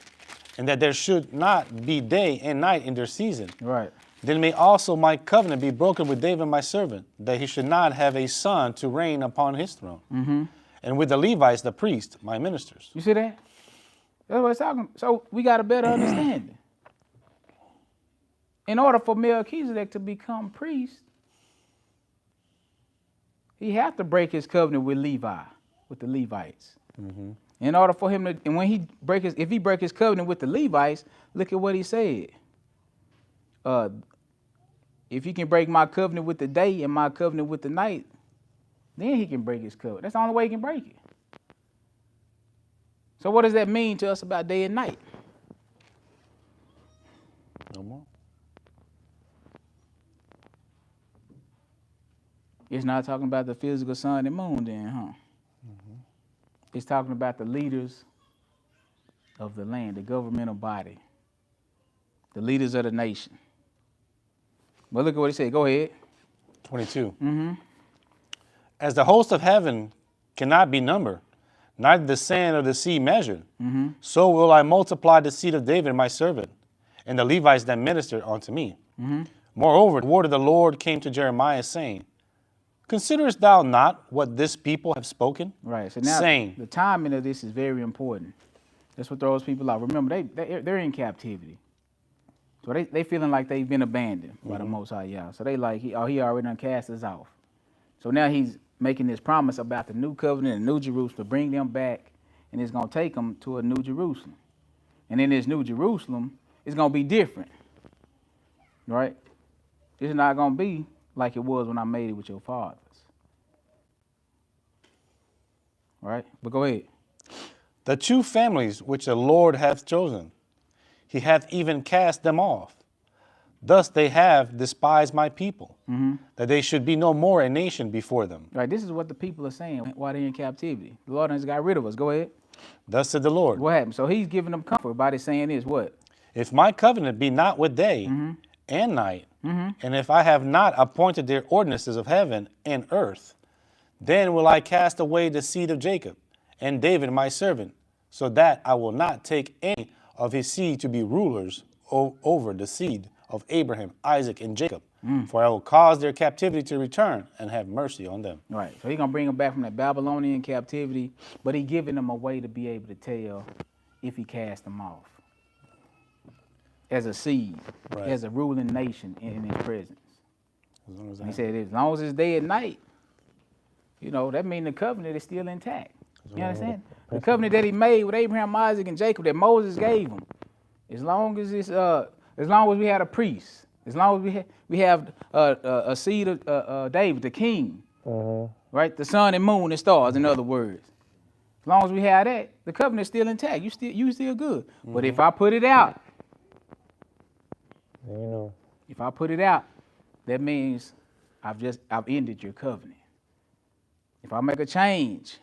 and that there should not be day and night in their season, Right. then may also my covenant be broken with David my servant, that he should not have a son to reign upon his throne, and with the Levites the priests, my ministers. You see that? That's what it's talking. So we got a better understanding. In order for Melchizedek to become priest, he had to break his covenant with Levi, with the Levites. In order for him to, and when he if he break his covenant with the Levites, look at what he said. If he can break my covenant with the day and my covenant with the night, then he can break his covenant. That's the only way he can break it. So what does that mean to us about day and night? No more. It's not talking about the physical sun and moon then, huh? It's talking about the leaders of the land, the governmental body, the leaders of the nation. But look at what he said. Go ahead. 22. As the host of heaven cannot be numbered, neither the sand of the sea measured, so will I multiply the seed of David my servant, and the Levites that minister unto me. Moreover, the word of the Lord came to Jeremiah, saying, considerest thou not what this people have spoken? Right. So now saying, the timing of this is very important. That's what throws people out. Remember, they're in captivity. So they feeling like they've been abandoned by the Most High Yah. So they like, he already done cast us off. So now he's making this promise about the new covenant and New Jerusalem to bring them back, and it's going to take them to a New Jerusalem. And in this New Jerusalem, it's going to be different, right? It's not going to be like it was when I made it with your fathers. Right? But go ahead. the two families which the Lord hath chosen, he hath even cast them off. Thus they have despised my people, that they should be no more a nation before them. Right, this is what the people are saying while they're in captivity. The Lord has got rid of us. Go ahead. Thus said the Lord, What happened? So he's giving them comfort by saying this, what? if my covenant be not with day and night, and if I have not appointed their ordinances of heaven and earth, then will I cast away the seed of Jacob and David my servant, so that I will not take any of his seed to be rulers over the seed of Abraham, Isaac, and Jacob. For I will cause their captivity to return and have mercy on them. Right, so he's going to bring them back from that Babylonian captivity, but he's giving them a way to be able to tell if he cast them off. As a seed, Right. as a ruling nation in his presence. As long as I He have- said, as long as it's day and night, you know, that means the covenant is still intact. You understand? The covenant that he made with Abraham, Isaac, and Jacob that Moses gave him. As long as it's, as long as we had a priest, as long as we have a seed of David, the king, right? The sun and moon and stars, in other words. As long as we have that, the covenant is still intact. You still good. But if I put it out, if I put it out, that means I've ended your covenant. If I make a change,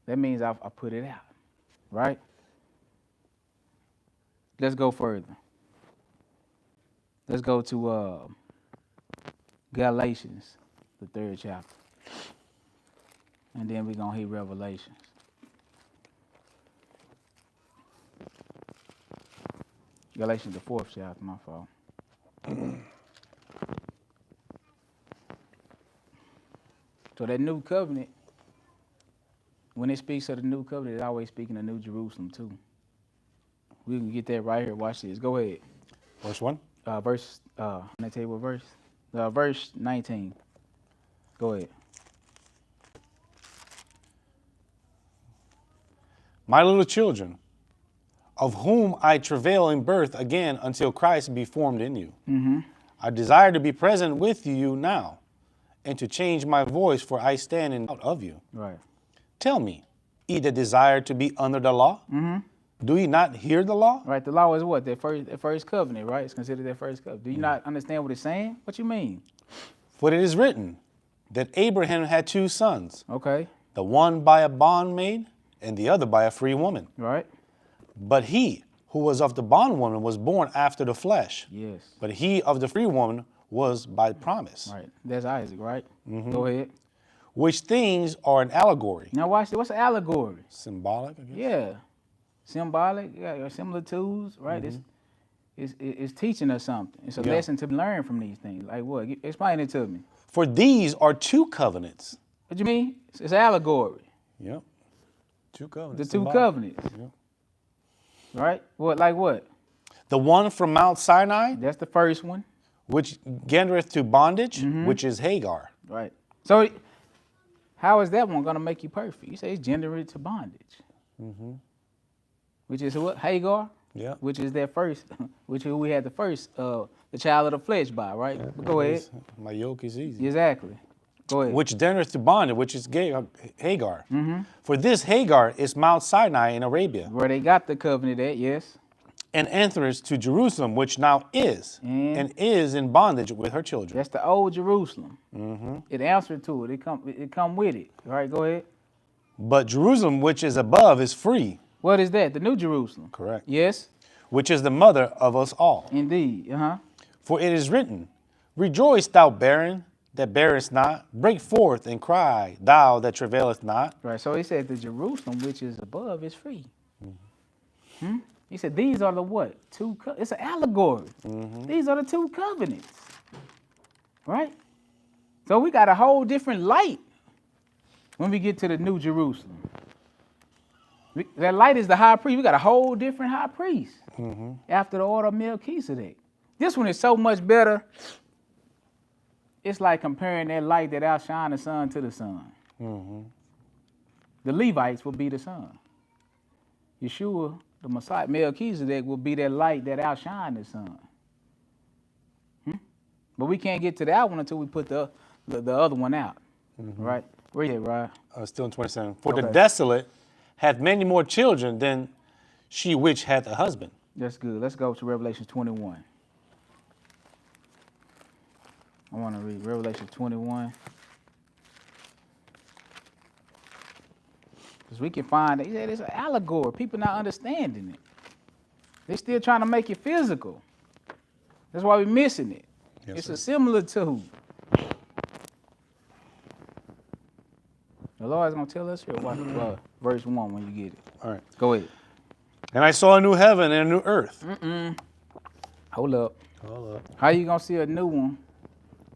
that means I put it out, right? Let's go further. Let's go to Galatians, the 3rd chapter. And then we're going to hit Revelations. Galatians, the 4th chapter, my fault. So that new covenant, when it speaks of the new covenant, it's always speaking of New Jerusalem too. We can get that right here. Watch this. Go ahead. Verse 1. Can I tell you what verse? Verse 19. Go ahead. My little children, of whom I travail in birth again until Christ be formed in you. I desire to be present with you now, and to change my voice, for I stand in doubt of you. Right. Tell me, ye that desire to be under the law, do ye not hear the law? Right. The law is what? That first covenant, right? It's considered that first covenant. Do you not understand what it's saying? What you mean? For it is written, that Abraham had 2 sons, Okay. the one by a bondmaid and the other by a free woman. Right. But he who was of the bondwoman was born after the flesh, Yes. but he of the free woman was by promise. Right. That's Isaac, right? Mm-hmm. Go ahead. Which things are an allegory. Now watch this. What's an allegory? Symbolic, I guess? Yeah. Symbolic, yeah, similitudes, right? It's teaching us something. It's a Yeah. lesson to learn from these things. Like what? Explain it to me. For these are 2 covenants. What you mean? It's allegory. Yep. 2 The covenants. two symbolic. covenants. Yep. Right? What? Like what? The one from Mount Sinai, That's the first one. which gendereth to bondage, Mm-hmm. which is Hagar. Right. So how is that one going to make you perfect? You say it's gendered to bondage. Which is what? Hagar? Yeah. Which is that first, which we had the first, the child of the flesh by, right? But go ahead. My yoke is easy. Exactly. Go ahead. Which gendereth to bondage, which is Hagar. Mm-hmm. For this Hagar is Mount Sinai in Arabia, Where they got the covenant at, yes. and entereth to Jerusalem, which now is, And? and is in bondage with her children. That's the old Jerusalem. It answered to it. It come with it. All right, go ahead. But Jerusalem, which is above, is free. What is that? The New Jerusalem. Correct. Yes, Which is the mother of us all. indeed. Uh-huh. For it is written, Rejoice, thou barren that bearest not. Break forth and cry, thou that travaileth not. Right, so he said the Jerusalem which is above is free. He said these are the what? It's an allegory. These are the 2 covenants. Right? So we got a whole different light when we get to the New Jerusalem. That light is the high priest. We got a whole different high priest after the order of Melchizedek. This one is so much better. It's like comparing that light that outshine the sun to the sun. The Levites will be the sun. Yeshua, the Messiah, Melchizedek will be that light that outshine the sun. But we can't get to that one until we put the other one out. Right? Where you at, Rod? Still in 27. For the Okay. desolate hath many more children than she which hath a husband. That's good. Let's go to Revelation 21. I want to read Revelation 21. Because we can find it. He said it's an allegory. People not understanding it. They're still trying to make it physical. That's why we're missing it. Yes, It's sir. a similitude. The Lord's going to tell us here. Verse 1 when you get it. All right. Go ahead. And I saw a new heaven and a new earth. Hold up. How you going to see a new one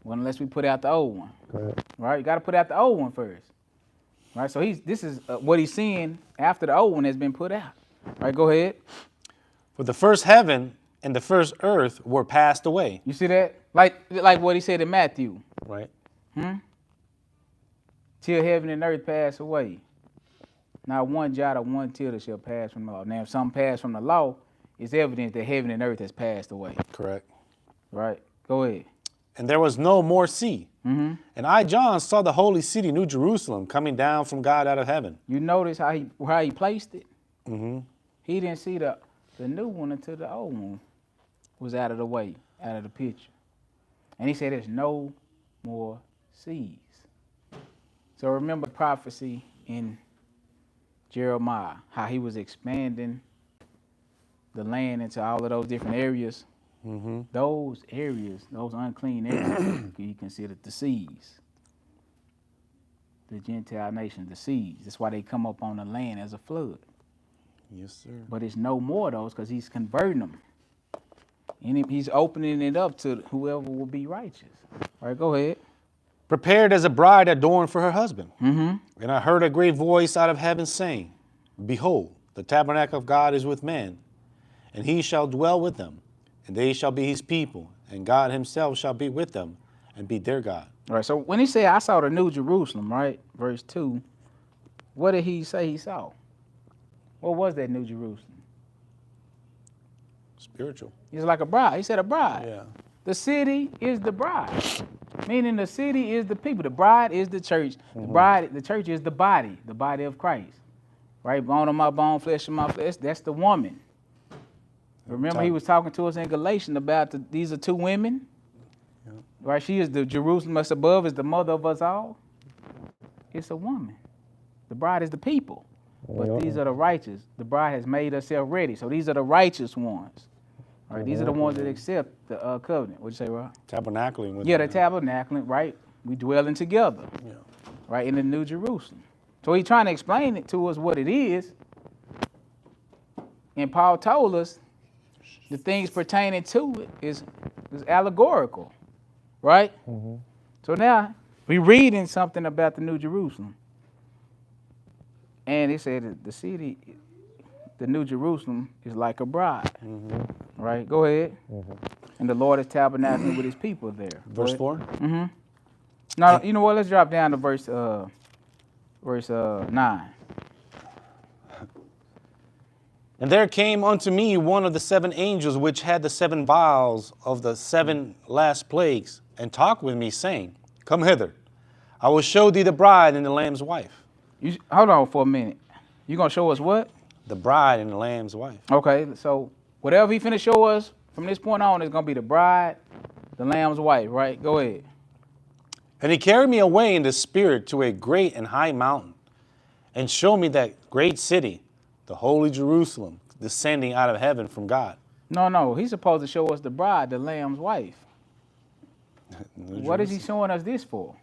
unless we put out the old one? Right? You got to put out the old one first. Right? So this is what he's seeing after the old one has been put out. Right? Go ahead. For the first heaven and the first earth were passed away. You see that? Like what he said in Matthew. Right. Till heaven and earth pass away. Not one jot or one tittle shall pass from the law. Now, if some pass from the law, it's evident that heaven and earth has passed away. Correct. Right? Go ahead. And there was no more sea. And I, John, saw the holy city, New Jerusalem, coming down from God out of heaven. You notice how he placed it? He didn't see the new one until the old one was out of the way, out of the picture. And he said there's no more seas. So remember prophecy in Jeremiah, how he was expanding the land into all of those different areas. Those areas, those unclean areas, he considered the seas. The Gentile nations, the seas. That's why they come up on the land as a flood. Yes, sir. But it's no more of those because he's converting them. And he's opening it up to whoever will be righteous. All right, go ahead. Prepared as a bride adorned for her husband. And I heard a great voice out of heaven saying, Behold, the tabernacle of God is with men, and he shall dwell with them, and they shall be his people, and God himself shall be with them, and be their God. All right, so when he said, I saw the New Jerusalem, right, verse 2, what did he say he saw? What was that New Jerusalem? Spiritual. It's like a bride. He said a bride. Yeah. The city is the bride, meaning the city is the people. The bride is the church. The church is the body of Christ. Right? Bone of my bone, flesh of my flesh. That's the woman. Remember he was talking to us in Galatians about these are two women? Right? She is the Jerusalem that's above, is the mother of us all. It's a woman. The bride is the people. But these are the righteous. The bride has made herself ready. So these are the righteous ones. Right? These are the ones that accept the covenant. What'd you say, Rob? Tabernacling with Yeah, them. the tabernacling, right? We dwelling together. Yeah. Right, in the New Jerusalem. So he's trying to explain it to us what it is. And Paul told us the things pertaining to it is allegorical. Right? So now we're reading something about the New Jerusalem. And it said that the city, the New Jerusalem, is like a bride. Right? Go ahead. And the Lord is tabernacling with his people there. Verse 4. Now, you know what? Let's drop down to verse 9. And there came unto me one of the 7 angels which had the 7 vials of the 7 last plagues, and talked with me, saying, Come hither, I will show thee the bride and the Lamb's wife. Hold on for a minute. You gonna show us what? The bride and the Lamb's wife. Okay, so whatever he finna show us from this point on is gonna be the bride, the Lamb's wife, right? Go ahead. And he carried me away in the spirit to a great and high mountain, and showed me that great city, the holy Jerusalem, descending out of heaven from God. No, he's supposed to show us the bride, the Lamb's wife. What is he showing us this for?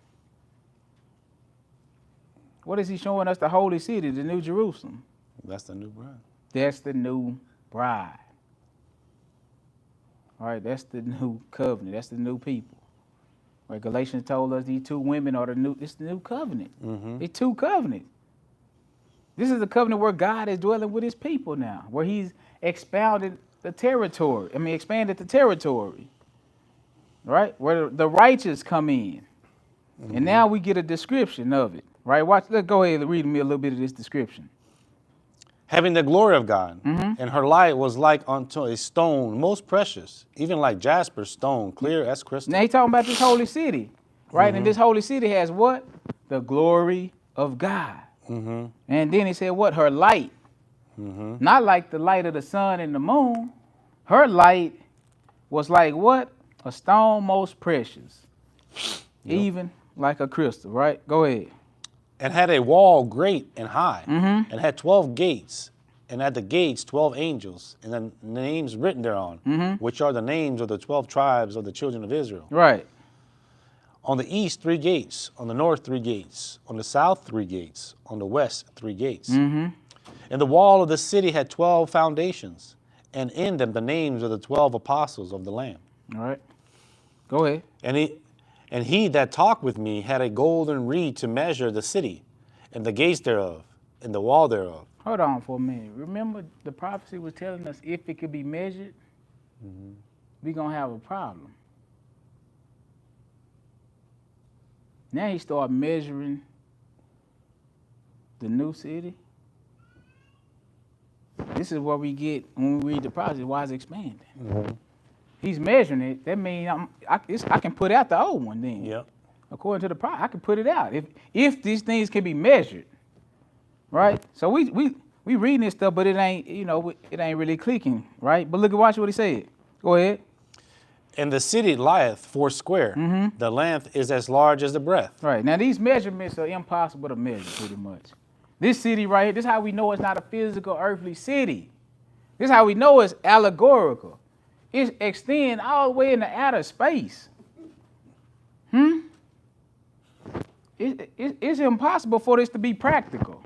What is he showing us the holy city, the New Jerusalem? That's the new bride. That's the new bride. All right, that's the new covenant. That's the new people. Right, Galatians told us these 2 women are it's the new covenant. It's 2 covenants. This is the covenant where God is dwelling with his people now, where he's expanded the territory. Right? Where the righteous come in. And now we get a description of it. Right? Let's go ahead and read me a little bit of this description. Having the glory of God, and her light was like unto a stone most precious, even like jasper stone, clear as crystal. Now he's talking about this holy city, right? And this holy city has what? The glory of God. And then he said what? Her light. Not like the light of the sun and the moon. Her light was like what? A stone most precious. Even like a crystal, right? Go ahead. And had a wall great and high, and had 12 gates, and at the gates 12 angels, and the names written thereon, which are the names of the 12 tribes of the children of Israel. Right. On the east 3 gates, on the north 3 gates, on the south 3 gates, on the west 3 gates. And the wall of the city had 12 foundations, and in them the names of the 12 apostles of the Lamb. All right. Go ahead. And he that talked with me had a golden reed to measure the city, and the gates thereof, and the wall thereof. Hold on for a minute. Remember the prophecy was telling us if it could be measured, we're going to have a problem. Now he started measuring the new city. This is what we get when we read the prophecy, why it's expanding. He's measuring it. That means I can put out the old one then. Yep. According to the prophet, I can put it out. If these things can be measured, right? So we reading this stuff, but it ain't really clicking, right? But watch what he said. Go ahead. And the city lieth 4 square. The length is as large as the breadth. Right. Now these measurements are impossible to measure pretty much. This city right here, this is how we know it's not a physical earthly city. This is how we know it's allegorical. It extends all the way into outer space. It's impossible for this to be practical.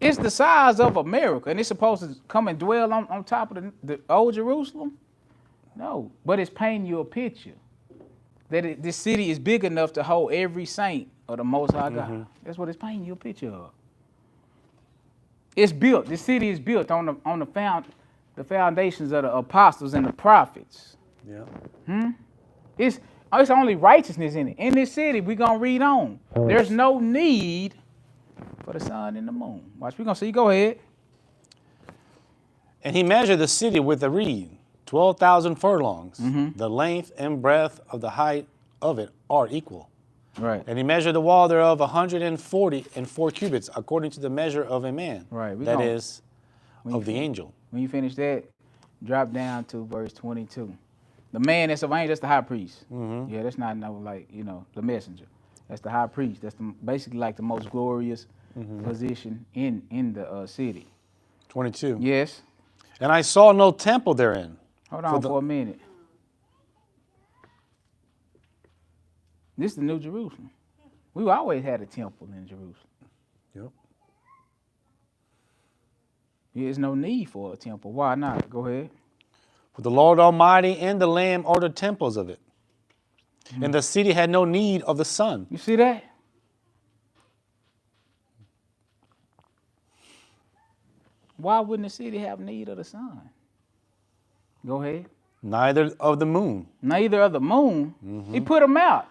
It's the size of America, and it's supposed to come and dwell on top of the old Jerusalem? No, but it's painting you a picture that this city is big enough to hold every saint of the Most High God. That's what it's painting you a picture of. It's built. This city is built on the foundations of the apostles and the prophets. Yeah. It's only righteousness in it. In this city, we're going to read on. There's no need for the sun and the moon. Watch, we're going to see. Go ahead. And he measured the city with a reed, 12,000 furlongs. The length and breadth of the height of it are equal. Right. And he measured the wall thereof 144 cubits, according to the measure of a man. Right. That is, of the angel. When you finish that, drop down to verse 22. The man that's of angel, that's the high priest. Yeah, that's not no like, the messenger. That's the high priest. That's basically like the most glorious position in the city. 22. Yes. And I saw no temple therein. Hold on for a minute. This is the New Jerusalem. We always had a temple in Jerusalem. Yep. There's no need for a temple. Why not? Go ahead. For the Lord Almighty and the Lamb are the temples of it. And the city had no need of the sun. You see that? Why wouldn't the city have need of the sun? Go ahead. Neither of the moon. Neither of the moon. He put them out.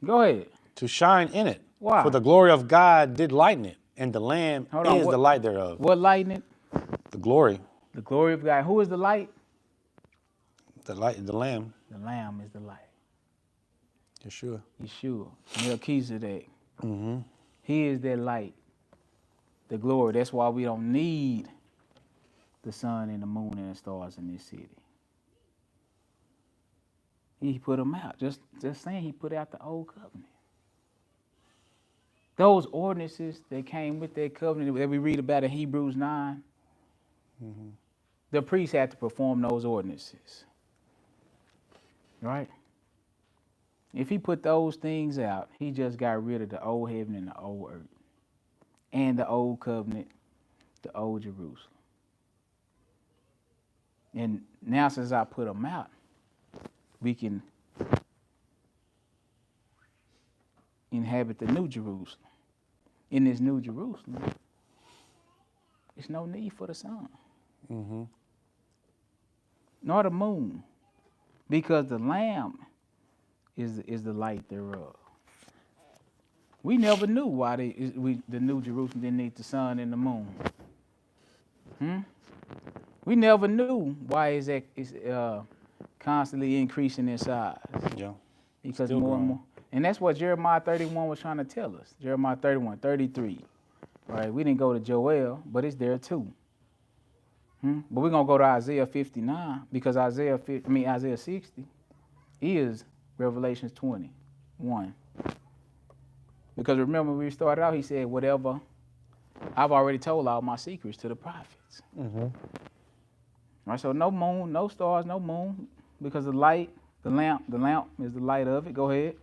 Go ahead. To shine in it. Why? For the glory of God did lighten it, and the Lamb Hold on, is the light thereof. What lighting it? The glory. The glory of God. Who is the light? The light, the Lamb. The Lamb is the light. Yeshua. Yeshua. Melchizedek. He is that light. The glory. That's why we don't need the sun and the moon and the stars in this city. He put them out. Just saying, he put out the old covenant. Those ordinances that came with that covenant that we read about in Hebrews 9, the priest had to perform those ordinances. Right? If he put those things out, he just got rid of the old heaven and the old earth. And the old covenant, the old Jerusalem. And now since I put them out, we can inhabit the new Jerusalem. In this new Jerusalem, there's no need for the sun. Nor the moon. Because the Lamb is the light thereof. We never knew why the New Jerusalem didn't need the sun and the moon. We never knew why it's constantly increasing in size. Yeah. Because Still more growing. and more. And that's what Jeremiah 31 was trying to tell us. Jeremiah 31, 33. Right? We didn't go to Joel, but it's there too. But we're going to go to Isaiah 59 because Isaiah 60 is Revelations 21. Because remember, when we started out, he said, whatever, I've already told all my secrets to the prophets. Right, so no moon, no stars, no moon, because the light, the lamp is the light of it. Go ahead.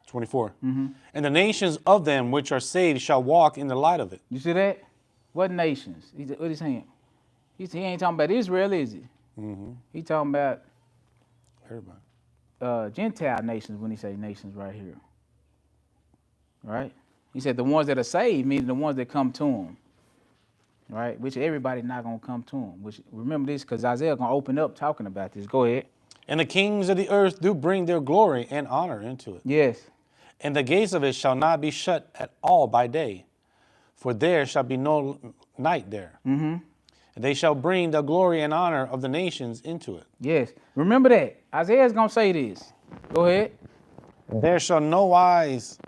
24. And the nations of them which are saved shall walk in the light of it. You see that? What nations? What he's saying? He ain't talking about Israel, is he? He talking about Everybody. Gentile nations when he say nations right here. Right? He said the ones that are saved, meaning the ones that come to him. Right? Which everybody not going to come to him. Which, remember this, because Isaiah going to open up talking about this. Go ahead. And the kings of the earth do bring their glory and honor into it. Yes. And the gates of it shall not be shut at all by day, for there shall be no night there. And they shall bring the glory and honor of the nations into it. Yes. Remember that. Isaiah's going to say this. Go ahead. There shall no wise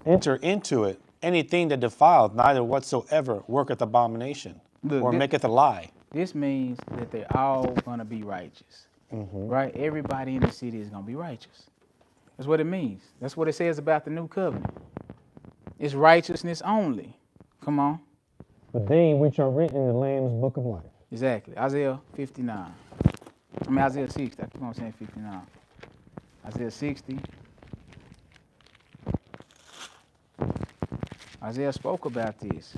enter into it anything that defileth, neither whatsoever worketh abomination, Look, or this- maketh a lie. This means that they're all going to be righteous. Right? Everybody in the city is going to be righteous. That's what it means. That's what it says about the new covenant. It's righteousness only. Come on. The they which are written in the Lamb's book of life. Exactly. Isaiah 59. Isaiah 60. I keep on saying 59. Isaiah 60. Isaiah spoke about this.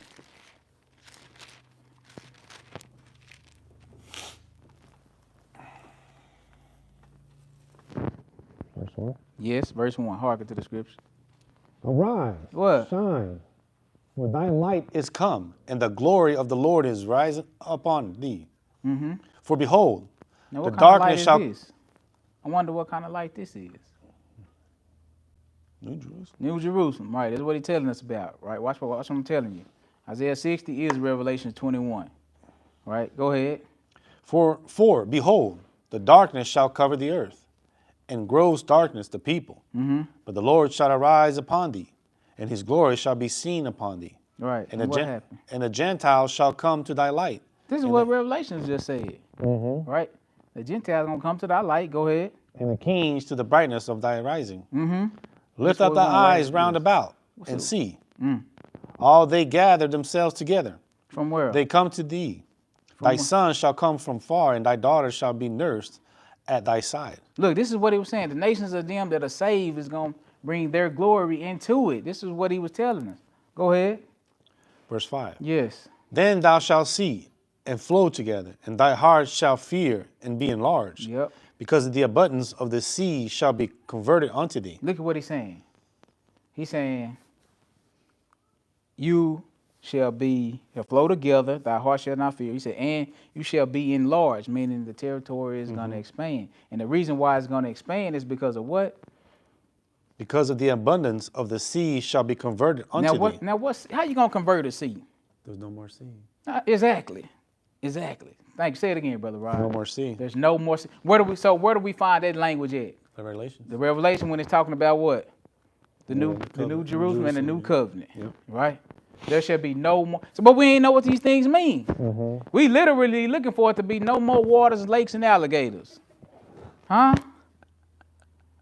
Verse 1. Yes, verse 1. Hearken to the scripture. Arise, What? shine, for thy light Is come, and the glory of the Lord is rising upon thee. For behold, Now, the what kind of light darkness is shall. this? I wonder what kind of light this is. New Jerusalem. New Jerusalem, right? That's what he's telling us about, right? Watch what I'm telling you. Isaiah 60 is Revelation 21, right? Go ahead. For behold, the darkness shall cover the earth, and gross darkness the people. But the Lord shall arise upon thee, and his glory shall be seen upon thee. Right. And And what happened? and the Gentiles shall come to thy light, This is what Revelations just said, Mm-hmm. right? The Gentiles gonna come to thy light. Go ahead. And the Kings to the brightness of thy rising. Mm-hmm. Lift That's up what thy we're gonna eyes raise round this. about and up? see. Mm. All they gather themselves together. From where? They come to thee. Thy son shall come from far, and thy daughter shall be nursed at thy side. Look, this is what he was saying. The nations of them that are saved is gonna bring their glory into it. This is what he was telling us. Go ahead. Verse 5. Yes. Then thou shalt see and flow together, and thy heart shall fear and be enlarged. Yep. Because the abundance of the sea shall be converted unto thee. Look at what he's saying. He's saying, you shall flow together, thy heart shall not fear. He said, and you shall be enlarged, meaning the territory is going to expand. And the reason why it's going to expand is because of what? Because of the abundance of the sea shall be converted unto thee. How you going to convert a sea? There's no more sea. Exactly. Thank you. Say it again, Brother Rod. No more sea. There's no more sea. Where do we find that language at? The Revelation. The Revelation when it's talking about what? The new covenant. Jerusalem and the new covenant. Yep. Right? There shall be no more. So, but we ain't know what these things mean. Mm-hmm. We literally looking for it to be no more waters, lakes, and alligators. Huh?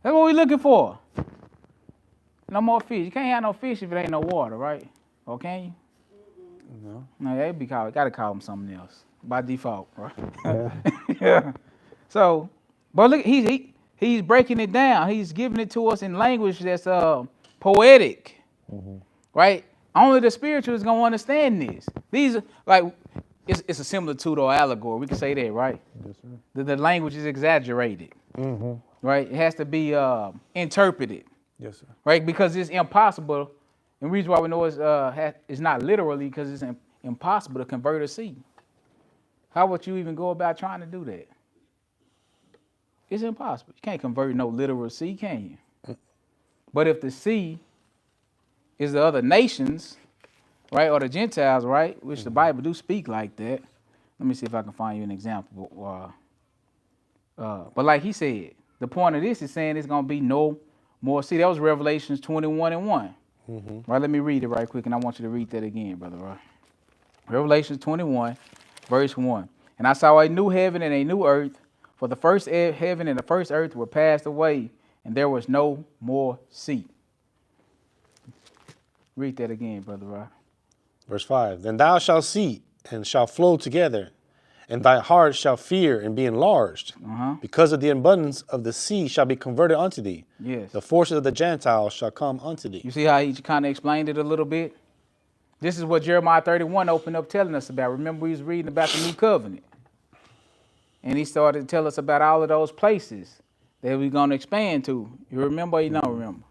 That's what we looking for. No more fish. You can't have no fish if it ain't no water, right? Or can you? No. No, that'd be called. Got to call them something else by default, right? Yeah. Yeah. So, but look, he's breaking it down. He's giving it to us in language that's poetic, right? Only the spiritual is gonna understand this. These are like it's a similitude or allegory. We can say that, right? Yes, sir. The language is exaggerated, Mm-hmm. right? It has to be interpreted, Yes, sir. right? Because it's impossible. And the reason why we know it's not literally because it's impossible to convert a sea. How would you even go about trying to do that? It's impossible. You can't convert no literal sea, can you? But if the sea is the other nations, right, or the Gentiles, right, which the Bible do speak like that. Let me see if I can find you an example. But like he said, the point of this is saying it's going to be no more sea. That was Revelations 21:1. Right, let me read it right quick, and I want you to read that again, Brother Roy. Revelations 21, verse 1. And I saw a new heaven and a new earth, for the first heaven and the first earth were passed away, and there was no more sea. Read that again, Brother Roy. Verse 5. Then thou shalt see and shall flow together, and thy heart shall fear and be enlarged. Because of the abundance of the sea shall be converted unto thee. Yes. The forces of the Gentiles shall come unto thee. You see how he kind of explained it a little bit? This is what Jeremiah 31 opened up telling us about. Remember, we was reading about the new covenant. And he started to tell us about all of those places that we're going to expand to. You remember or you don't remember?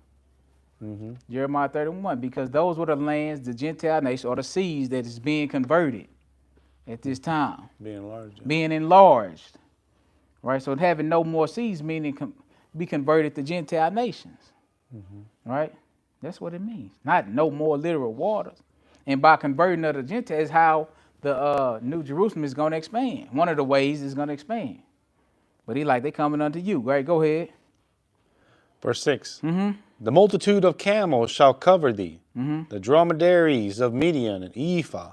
Jeremiah 31, because those were the lands, the Gentile nation, or the seas that is being converted at this time, Being enlarged. being enlarged. Right? So having no more seas meaning be converted to Gentile nations. Right? That's what it means. Not no more literal waters. And by converting of the Gentiles, how the New Jerusalem is going to expand. One of the ways it's going to expand. But they coming unto you. Right? Go ahead. Verse 6. The multitude of camels shall cover thee. The dromedaries of Midian and Ephah.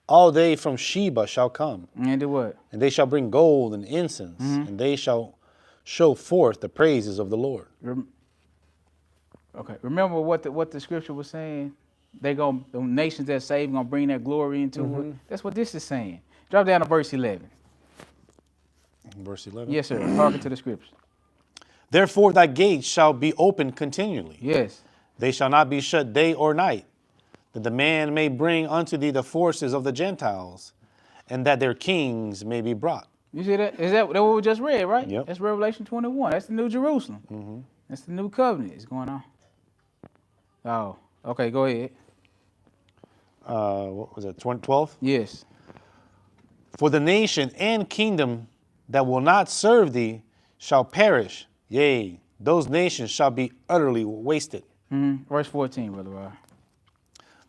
All they from Sheba shall come. And do what? And they shall bring gold and incense. And they shall show forth the praises of the Lord. Okay. Remember what the scripture was saying? The nations that saved gonna bring their glory into it. That's what this is saying. Drop down to verse 11. Verse 11. Yes, sir. Hearken to the scripture. Therefore thy gates shall be open continually. Yes. They shall not be shut day or night, that the man may bring unto thee the forces of the Gentiles, and that their kings may be brought. You see that? Is that what we just read, right? Yep. That's Revelation 21. That's the New Jerusalem. That's the new covenant is going on. Oh, okay. Go ahead. What was it, 12? Yes. For the nation and kingdom that will not serve thee shall perish. Yea, those nations shall be utterly wasted. Verse 14, Brother Roy.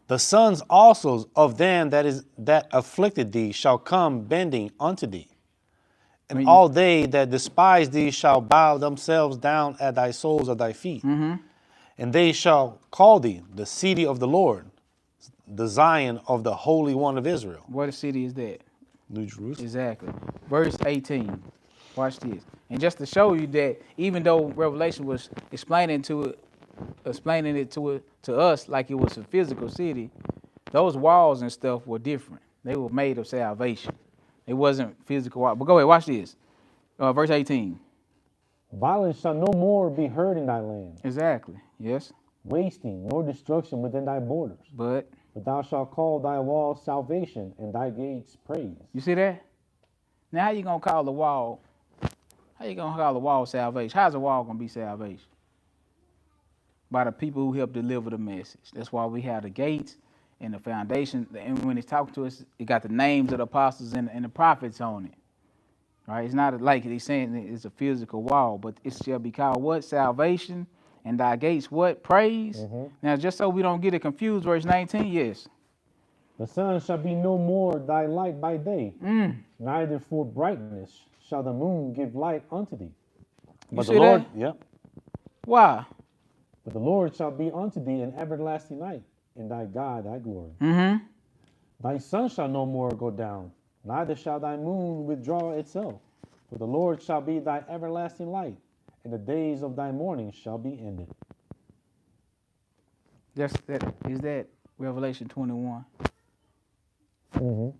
The sons also of them that afflicted thee shall come bending unto thee. And all they that despise thee shall bow themselves down at thy soles of thy feet. And they shall call thee the city of the Lord, the Zion of the Holy One of Israel. What city is that? New Jerusalem. Exactly. Verse 18. Watch this. And just to show you that even though Revelation was explaining it to us like it was a physical city, those walls and stuff were different. They were made of salvation. It wasn't physical walls. But go ahead, watch this. Verse 18. Violence shall no more be heard in thy land, Exactly. Yes. wasting nor destruction within thy borders. But But thou shalt call thy walls salvation, and thy gates praise. you see that? Now how you gonna call the wall? How you gonna call the wall salvation? How's the wall gonna be salvation? By the people who help deliver the message. That's why we have the gates and the foundation. And when he's talking to us, it got the names of the apostles and the prophets on it. Right? It's not like he's saying it's a physical wall, but it shall be called what? Salvation. And thy gates what? Praise. Now, just so we don't get it confused, verse 19, yes. The sun shall be no more thy light by day, neither for brightness shall the moon give light unto thee. But see the Lord, that? yep. Why? But the Lord shall be unto thee an everlasting light, and thy God thy glory. Mm-hmm. Thy sun shall no more go down, neither shall thy moon withdraw itself. For the Lord shall be thy everlasting light, and the days of thy mourning shall be ended. Is that Revelation 21?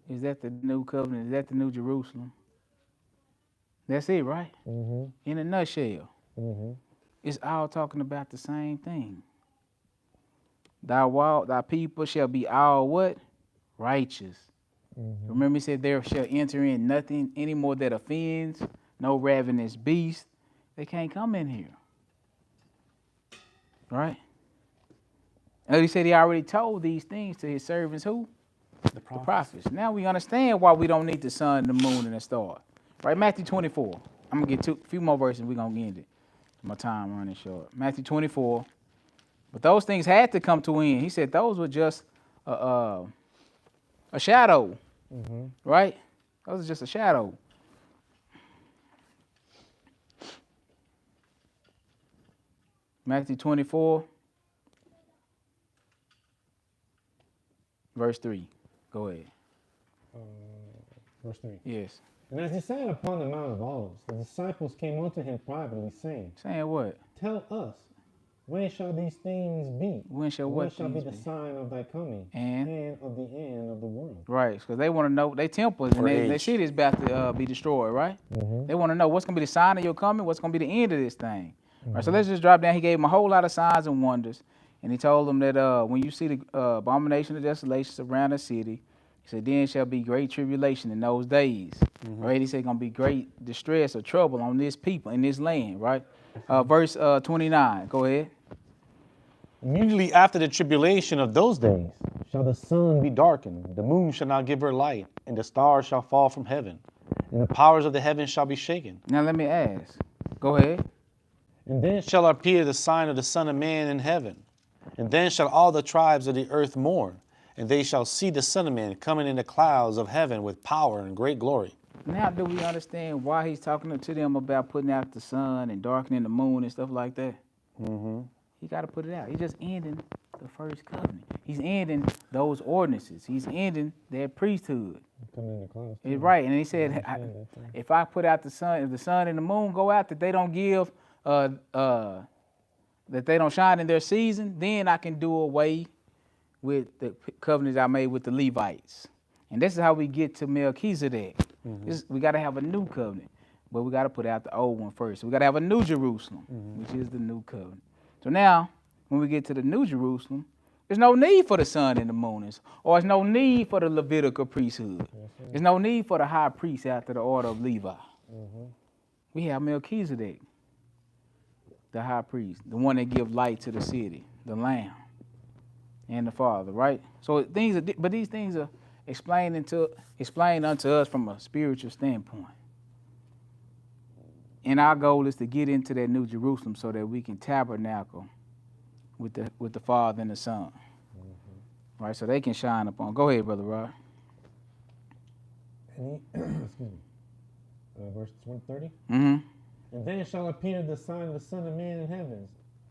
Is that the new covenant? Is that the new Jerusalem? That's it, right? In a nutshell. It's all talking about the same thing. Thy people shall be all what? Righteous. Remember he said there shall enter in nothing anymore that offends, no ravenous beast. They can't come in here. Right? And he said he already told these things to his servants who? The prophets. Now we understand why we don't need the sun, the moon, and the stars. Right? Matthew 24. I'm going to get a few more verses and we're going to end it. My time running short. Matthew 24. But those things had to come to an end. He said those were just a shadow. Right? Those are just a shadow. Matthew 24, verse 3. Go ahead. Verse 3. Yes. And as he sat upon the Mount of Olives, the disciples came unto him privately, saying, Saying what? Tell us, when shall these things be? When shall And what what shall be things the be? sign of thy coming And of the end of the world? right, because they want to know, they temples and Or they age. see this about to be destroyed, right? They want to know what's going to be the sign of your coming, what's going to be the end of this thing. Right, so let's just drop down. He gave them a whole lot of signs and wonders. And he told them that when you see the abomination of desolation surround the city, he said, then shall be great tribulation in those days. Right? He said, going to be great distress or trouble on this people, in this land, right? Verse 29, go ahead. Immediately after the tribulation of those days, Shall the sun be be darkened, the moon shall not give her light, and the stars shall fall from heaven, and the powers of the heavens shall be shaken. Now let me ask. Go ahead. and then Shall appear the sign of the Son of Man in heaven. And then shall all the tribes of the earth mourn, and they shall see the Son of Man coming in the clouds of heaven with power and great glory. Now do we understand why he's talking to them about putting out the sun and darkening the moon and stuff like that? He got to put it out. He's just ending the first covenant. He's ending those ordinances. He's ending their priesthood. come in the clouds. It's right. And he said, if I put out the sun, if the sun and the moon go out, that they don't give, that they don't shine in their season, then I can do away with the covenants I made with the Levites. And this is how we get to Melchizedek. We got to have a new covenant, but we got to put out the old one first. So we got to have a new Jerusalem, which is the new covenant. So now, when we get to the new Jerusalem, there's no need for the sun and the moon, or there's no need for the Levitical priesthood. There's no need for the high priest after the order of Levi. We have Melchizedek, the high priest, the one that gives light to the city, the Lamb, and the Father, right? So things are, but these things are explained unto us from a spiritual standpoint. And our goal is to get into that new Jerusalem so that we can tabernacle with the Father and the Son. Right? So they can shine upon. Go ahead, Brother Rod. And he, excuse me. Verse 30. Mm-hmm. And then shall appear the sign of the Son of Man in heavens.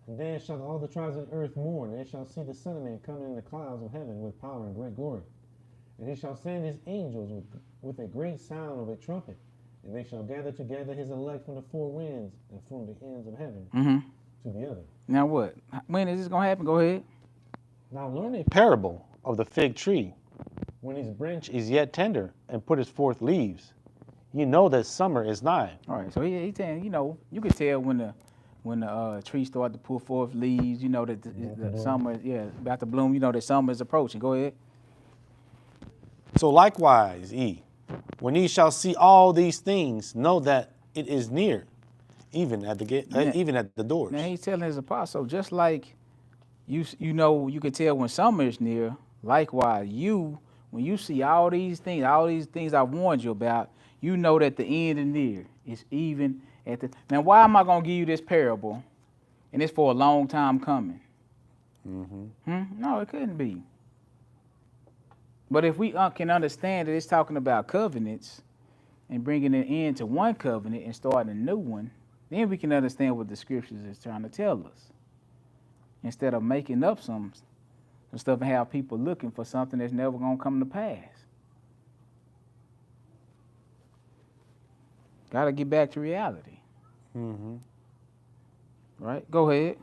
And then shall all the tribes of the earth mourn. And they shall see the Son of Man coming in the clouds of heaven with power and great glory. And he shall send his angels with a great sound of a trumpet, and they shall gather together his elect from the four winds and from the ends of heaven to the other. Now what? When is this gonna happen? Go ahead. Now learn a Parable of the fig tree. When his branch is yet tender and putteth forth leaves, you know that summer is nigh. All right. So he saying, you know, you can tell when the tree start to pull forth leaves. You know that the summer, about to bloom. You know that summer is approaching. Go ahead. So likewise, when ye shall see all these things, know that it is near, even at the gate, even at the doors. Now he's telling his apostle, just like you know, you can tell when summer is near. Likewise, when you see all these things I warned you about, you know that the end is near. It's even at the. Now, why am I gonna give you this parable? And it's for a long time coming. No, it couldn't be. But if we can understand that it's talking about covenants and bringing an end to one covenant and starting a new one, then we can understand what the scriptures is trying to tell us. Instead of making up some stuff and have people looking for something that's never going to come to pass. Got to get back to reality. Right? Go ahead.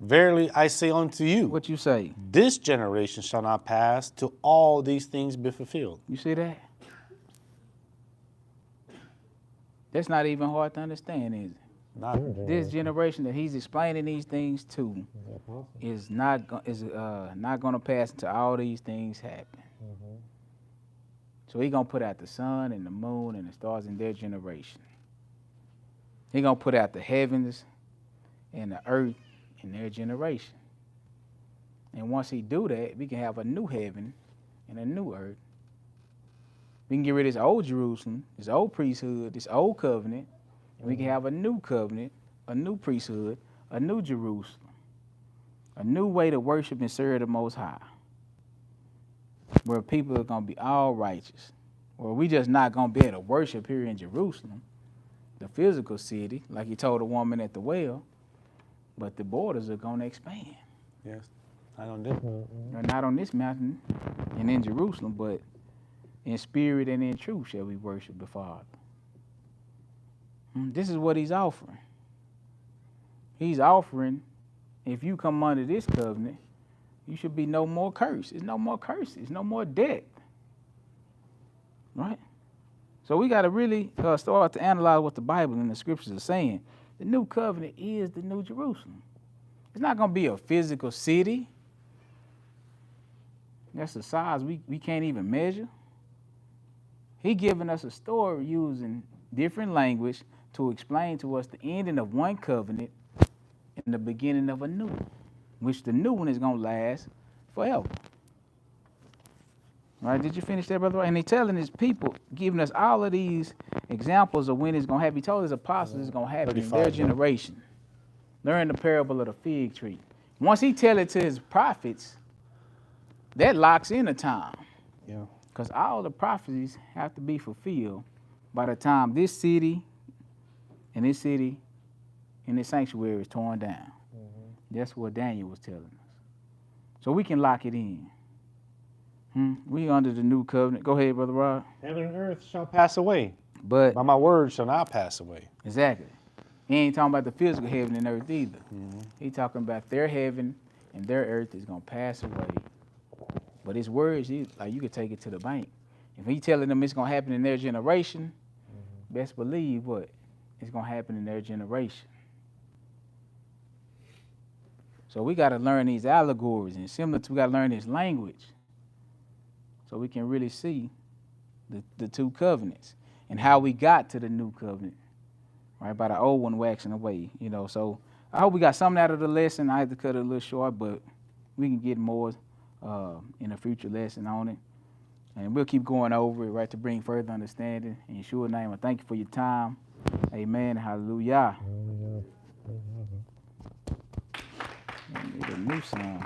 Verily I say unto you, What you say? this generation shall not pass till all these things be fulfilled. You see that? That's not even hard to understand, is it? Not This generation that he's explaining these things to is not going to pass until all these things happen. So he's going to put out the sun and the moon and the stars in their generation. He's going to put out the heavens and the earth in their generation. And once he do that, we can have a new heaven and a new earth. We can get rid of this old Jerusalem, this old priesthood, this old covenant, and we can have a new covenant, a new priesthood, a new Jerusalem, a new way to worship and serve the Most High, where people are going to be all righteous, where we just not going to be able to worship here in Jerusalem, the physical city, like he told a woman at the well, but the borders are going to expand. Yes, I don't do. Not on this mountain and in Jerusalem, but in spirit and in truth shall we worship the Father. This is what he's offering. He's offering, if you come under this covenant, you should be no more cursed. It's no more curses, no more death. Right? So we got to really start to analyze what the Bible and the scriptures are saying. The new covenant is the new Jerusalem. It's not going to be a physical city. That's the size we can't even measure. He giving us a story using different language to explain to us the ending of one covenant and the beginning of a new one, which the new one is going to last forever. Right? Did you finish that, Brother? And he's telling his people, giving us all of these examples of when it's going to happen. He told his apostles it's going to happen in their generation. Learn the parable of the fig tree. Once he tell it to his prophets, that locks in a time. Yeah. Because all the prophecies have to be fulfilled by the time this city and this sanctuary is torn down. That's what Daniel was telling us. So we can lock it in. We under the new covenant. Go ahead, Brother Rod. heaven and earth shall Pass away, But but my word shall not pass away. exactly. He ain't talking about the physical heaven and earth either. He talking about their heaven and their earth is going to pass away. But his words, you could take it to the bank. If he telling them it's going to happen in their generation, best believe what? It's going to happen in their generation. So we got to learn these allegories, and similar to we got to learn this language so we can really see the two covenants and how we got to the new covenant, right? By the old one waxing away, So I hope we got something out of the lesson. I had to cut it a little short, but we can get more in a future lesson on it. And we'll keep going over it, right, to bring further understanding. In Yeshua's name, I thank you for your time. Amen. Hallelujah. Need a new song.